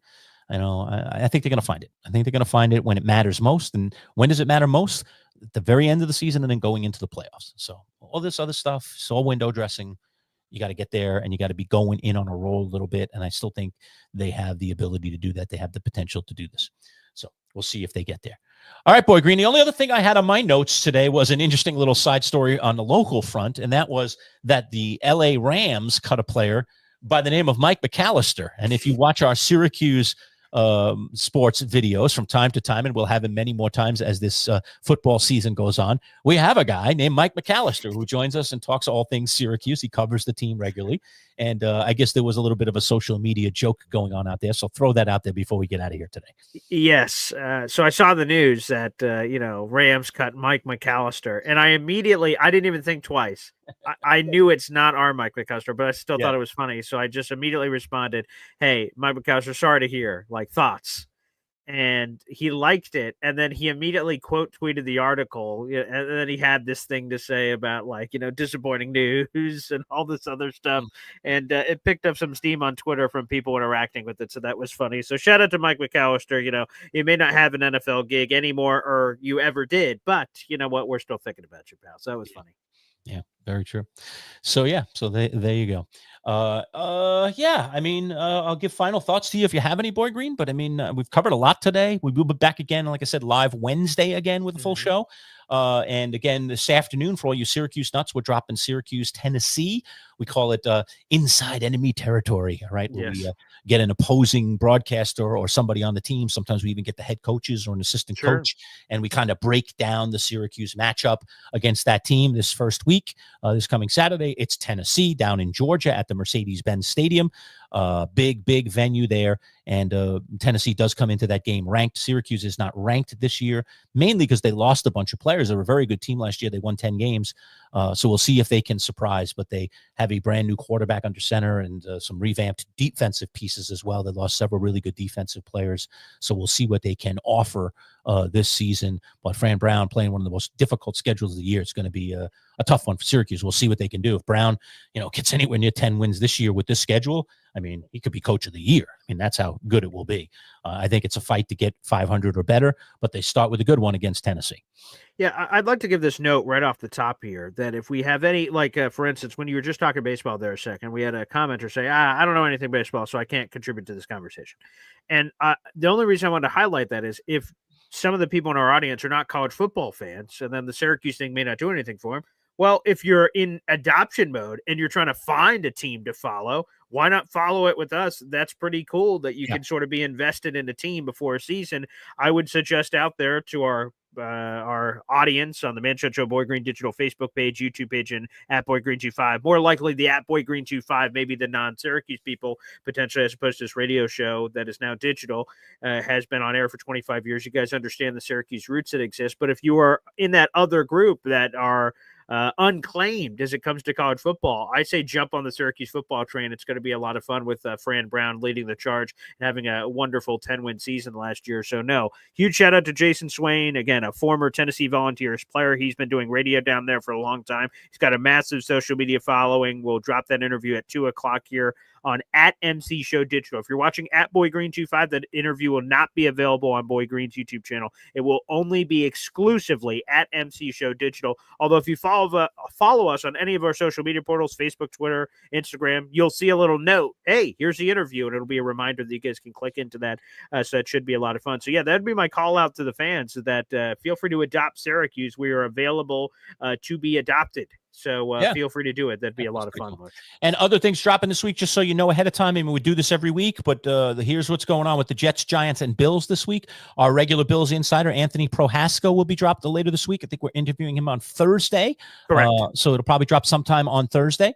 I think they're going to find it. I think they're going to find it when it matters most. And when does it matter most? At the very end of the season and then going into the playoffs. So all this other stuff, it's all window dressing. You got to get there and you got to be going in on a roll a little bit. And I still think they have the ability to do that. They have the potential to do this. So we'll see if they get there. All right, Boy Green. The only other thing I had on my notes today was an interesting little side story on the local front. And that was that the LA Rams cut a player by the name of Mike McAllister. And if you watch our Syracuse sports videos from time to time, and we'll have him many more times as this football season goes on, we have a guy named Mike McAllister who joins us and talks all things Syracuse. He covers the team regularly, and I guess there was a little bit of a social media joke going on out there, so throw that out there before we get out of here today. Yes, so I saw the news that Rams cut Mike McAllister, and I didn't even think twice. I knew it's not our Mike McAllister, but I still thought it was funny, so I just immediately responded, "Hey, Mike McAllister, sorry to hear. Thoughts?" And he liked it, and then he immediately quote tweeted the article, and then he had this thing to say about disappointing news and all this other stuff, and it picked up some steam on Twitter from people interacting with it, so that was funny. So shout out to Mike McAllister. You may not have an NFL gig anymore, or you ever did, but you know what, we're still thinking about you, pal. So that was funny. Yeah, very true. So there you go. I'll give final thoughts to you if you have any, Boy Green, but we've covered a lot today. We will be back again, like I said, live Wednesday again with a full show. And again, this afternoon, for all you Syracuse nuts, we're dropping Syracuse, Tennessee. We call it inside enemy territory, right? Yes. We get an opposing broadcaster or somebody on the team. Sometimes we even get the head coaches or an assistant coach, and we kind of break down the Syracuse matchup against that team this first week. This coming Saturday, it's Tennessee down in Georgia at the Mercedes-Benz Stadium. Big venue there. And Tennessee does come into that game ranked. Syracuse is not ranked this year, mainly because they lost a bunch of players. They were a very good team last year. They won 10 games. So we'll see if they can surprise, but they have a brand new quarterback under center and some revamped defensive pieces as well. They lost several really good defensive players. So we'll see what they can offer this season. But Fran Brown playing one of the most difficult schedules of the year. It's going to be a tough one for Syracuse. We'll see what they can do. If Brown, gets anywhere near 10 wins this year with this schedule, he could be coach of the year. That's how good it will be. I think it's a fight to get 500 or better, but they start with a good one against Tennessee. Yeah, I'd like to give this note right off the top here that if we have any, for instance, when you were just talking baseball there a second, we had a commenter say, I don't know anything baseball, so I can't contribute to this conversation. And the only reason I wanted to highlight that is if some of the people in our audience are not college football fans, and then the Syracuse thing may not do anything for them. Well, if you're in adoption mode and you're trying to find a team to follow, why not follow it with us? That's pretty cool that you can sort of be invested in a team before a season. I would suggest out there to our audience on the Manchild Show Boy Green digital Facebook page, YouTube page, and at Boy Green 25. More likely the at Boy Green 25, maybe the non-Syracuse people potentially, as opposed to this radio show that is now digital, has been on air for 25 years. You guys understand the Syracuse roots that exist. But if you are in that other group that are unclaimed as it comes to college football, I say jump on the Syracuse football train. It's going to be a lot of fun with Fran Brown leading the charge and having a wonderful 10-win season last year. So huge shout out to Jason Swain, again, a former Tennessee Volunteers player. He's been doing radio down there for a long time. He's got a massive social media following. We'll drop that interview at 2:00 here on at MC Show Digital. If you're watching at Boy Green 25, that interview will not be available on Boy Green's YouTube channel. It will only be exclusively at MC Show Digital. Although if you follow us on any of our social media portals, Facebook, Twitter, Instagram, you'll see a little note. Hey, here's the interview, and it'll be a reminder that you guys can click into that. So it should be a lot of fun. So that'd be my call out to the fans that feel free to adopt Syracuse. We are available to be adopted. So feel free to do it. That'd be a lot of fun. Cool. And other things dropping this week, just so you know ahead of time. We do this every week, but here's what's going on with the Jets, Giants, and Bills this week. Our regular Bills insider, Anthony Prohaska, will be dropped later this week. I think we're interviewing him on Thursday. Correct. So it'll probably drop sometime on Thursday.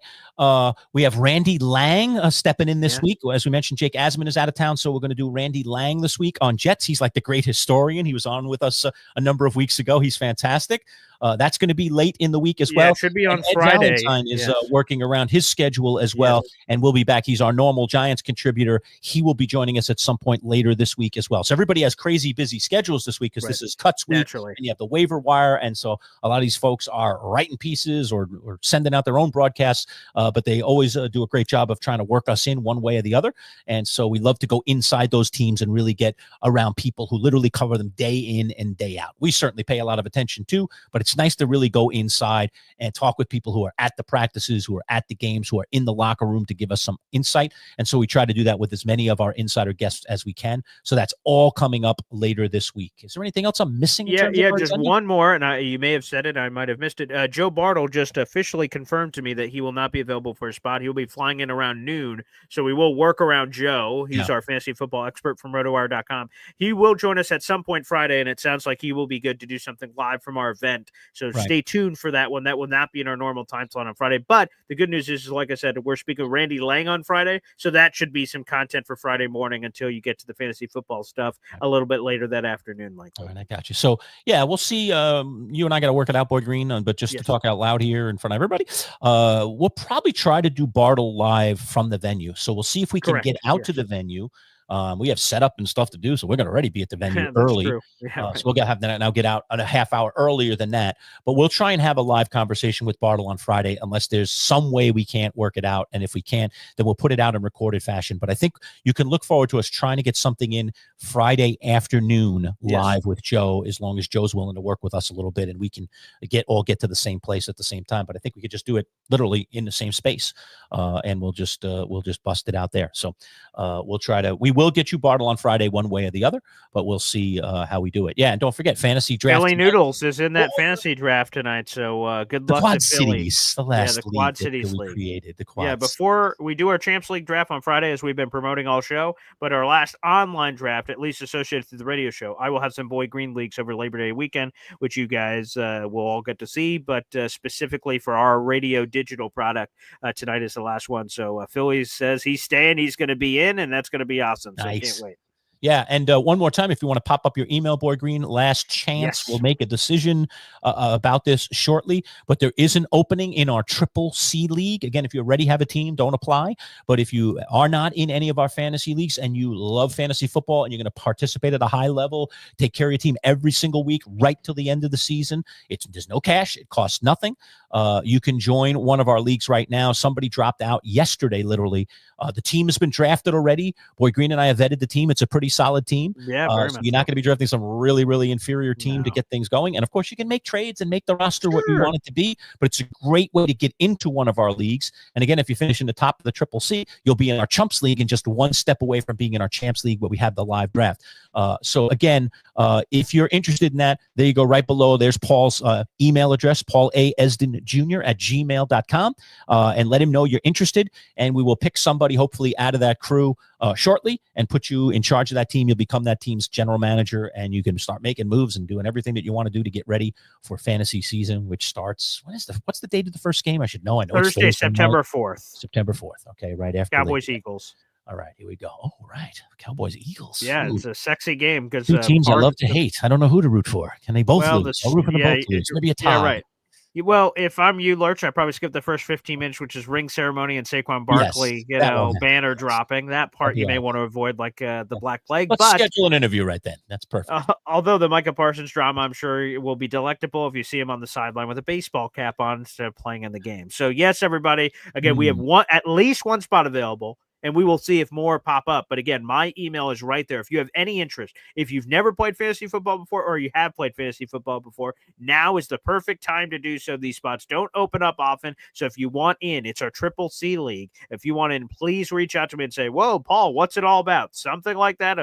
We have Randy Lang stepping in this week. As we mentioned, Jake Asman is out of town, so we're going to do Randy Lang this week on Jets. He's like the great historian. He was on with us a number of weeks ago. He's fantastic. That's going to be late in the week as Yeah, well. it should be on And Ed Friday. Valentine is Yes. working around his schedule as well, and we'll be back. He's our normal Giants contributor. He will be joining us at some point later this week as well. So everybody has crazy busy schedules this week because this is cuts week, Naturally. and you have the waiver wire, and so a lot of these folks are writing pieces or sending out their own broadcasts, but they always do a great job of trying to work us in one way or the other. And so we love to go inside those teams and really get around people who literally cover them day in and day out. We certainly pay a lot of attention too, but it's nice to really go inside and talk with people who are at the practices, who are at the games, who are in the locker room to give us some insight. And so we try to do that with as many of our insider guests as we can. So that's all coming up later this week. Is there anything else I'm missing? Yeah, just one more, and you may have said it, I might have missed it. Joe Bartle just officially confirmed to me that he will not be available for a spot. He'll be flying in around noon, so we will work around Joe. He's our fantasy football expert from rotowire.com. He will join us at some point Friday, and it sounds like he will be good to do something live from our event. So stay tuned for that one. That will not be in our normal time slot on Friday. But the good news is, like I said, we're speaking with Randy Lang on Friday, so that should be some content for Friday morning until you get to the fantasy football stuff a little bit later that afternoon. All right, I got you. So, yeah, we'll see. You and I got to work it out, Boy Green, but just to talk out loud here in front of everybody, we'll probably try to do Bartle live from the venue. So we'll see if we can get out to the venue. We have setup and stuff to do, so we're going to already be at the venue early. So we'll have to now get out a half hour earlier than that. But we'll try and have a live conversation with Bartle on Friday, unless there's some way we can't work it out. And if we can't, then we'll put it out in recorded fashion. But I think you can look forward to us trying to get something in Friday afternoon live with Joe, as long as Joe's willing to work with us a little bit and we can get to the same place at the same time. But I think we could just do it literally in the same space, and we'll just bust it out there. So we will get you Bartle on Friday one way or the other, but we'll see how we do it. Yeah, and don't forget, fantasy draft. Philly Noodles is in that fantasy draft tonight, so good luck to Philly. The last the Quad Cities League. Created the Quad. Yeah, before we do our Champs League draft on Friday, as we've been promoting all show, but our last online draft, at least associated to the radio show, I will have some Boy Green leagues over Labor Day weekend, which you guys will all get to see, but specifically for our radio digital product, tonight is the last one. So Philly says he's staying, he's going to be in, and that's going to be awesome. So I can't wait. Yeah, and one more time, if you want to pop up your email, Boy Green, last chance. We'll make a decision about this shortly, but there is an opening in our Triple C League. Again, if you already have a team, don't apply. But if you are not in any of our fantasy leagues and you love fantasy football and you're going to participate at a high level, take care of your team every single week right till the end of the season, there's no cash. It costs nothing. You can join one of our leagues right now. Somebody dropped out yesterday, literally. The team has been drafted already. Boy Green and I have vetted the team. It's a pretty solid team. Yeah, so you're not going to be drafting some really, really inferior team to get things going. And of course, you can make trades and make the roster what you want it to be. But it's a great way to get into one of our leagues. And again, if you finish in the top of the Triple C, you'll be in our Chumps League and just one step away from being in our Champs League, where we have the live draft. So again, if you're interested in that, there you go, right below. There's Paul's email address, paul.a.esden.jr@gmail.com, and let him know you're interested. And we will pick somebody, hopefully, out of that crew shortly and put you in charge of that team. You'll become that team's general manager, and you can start making moves and doing everything that you want to do to get ready for fantasy season, which starts, what's the date of the first game? I should know. I know Thursday, September 4th. September 4th. Okay, right after Cowboys Eagles. All right, here we go. Oh, right. Cowboys Eagles. Yeah, it's a sexy game because two teams I love to hate. I don't know who to root for. Can they both lose? I'll root for them both lose. It's going to be a tie. Yeah, right. Well, if I'm you, Lerch, I probably skip the first 15 minutes, which is ring ceremony and Saquon Barkley, banner dropping. That part you may want to avoid, like the Black Plague. Let's schedule an interview right then. That's perfect. Although the Micah Parsons drama, I'm sure, will be delectable if you see him on the sideline with a baseball cap on instead of playing in the game. So, yes, everybody, again, we have at least one spot available. And we will see if more pop up. But again, my email is right there. If you have any interest, if you've never played fantasy football before, or you have played fantasy football before, now is the perfect time to do so. These spots don't open up often. So if you want in, it's our Triple C League. If you want in, please reach out to me and say, whoa, Paul, what's it all about? Something like that.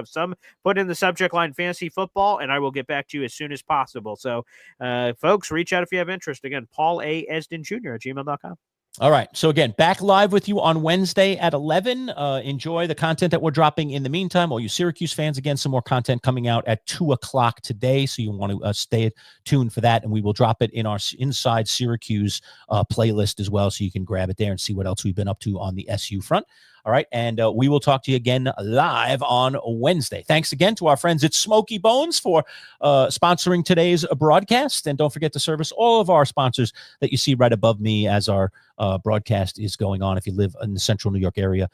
Put in the subject line fantasy football, and I will get back to you as soon as possible. So folks, reach out if you have interest. Again, paul.a.esden.jr@gmail.com. All right. So again, back live with you on Wednesday at 11. Enjoy the content that we're dropping in the meantime. All you Syracuse fans, again, some more content coming out at 2:00 today. So you want to stay tuned for that. And we will drop it in our Inside Syracuse playlist as well. So you can grab it there and see what else we've been up to on the SU front. All right. And we will talk to you again live on Wednesday. Thanks again to our friends at Smoky Bones for sponsoring today's broadcast. And don't forget to service all of our sponsors that you see right above me as our broadcast is going on. If you live in the central New York area,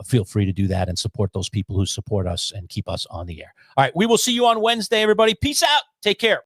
feel free to do that and support those people who support us and keep us on the air. All right. We will see you on Wednesday, everybody. Peace out. Take care.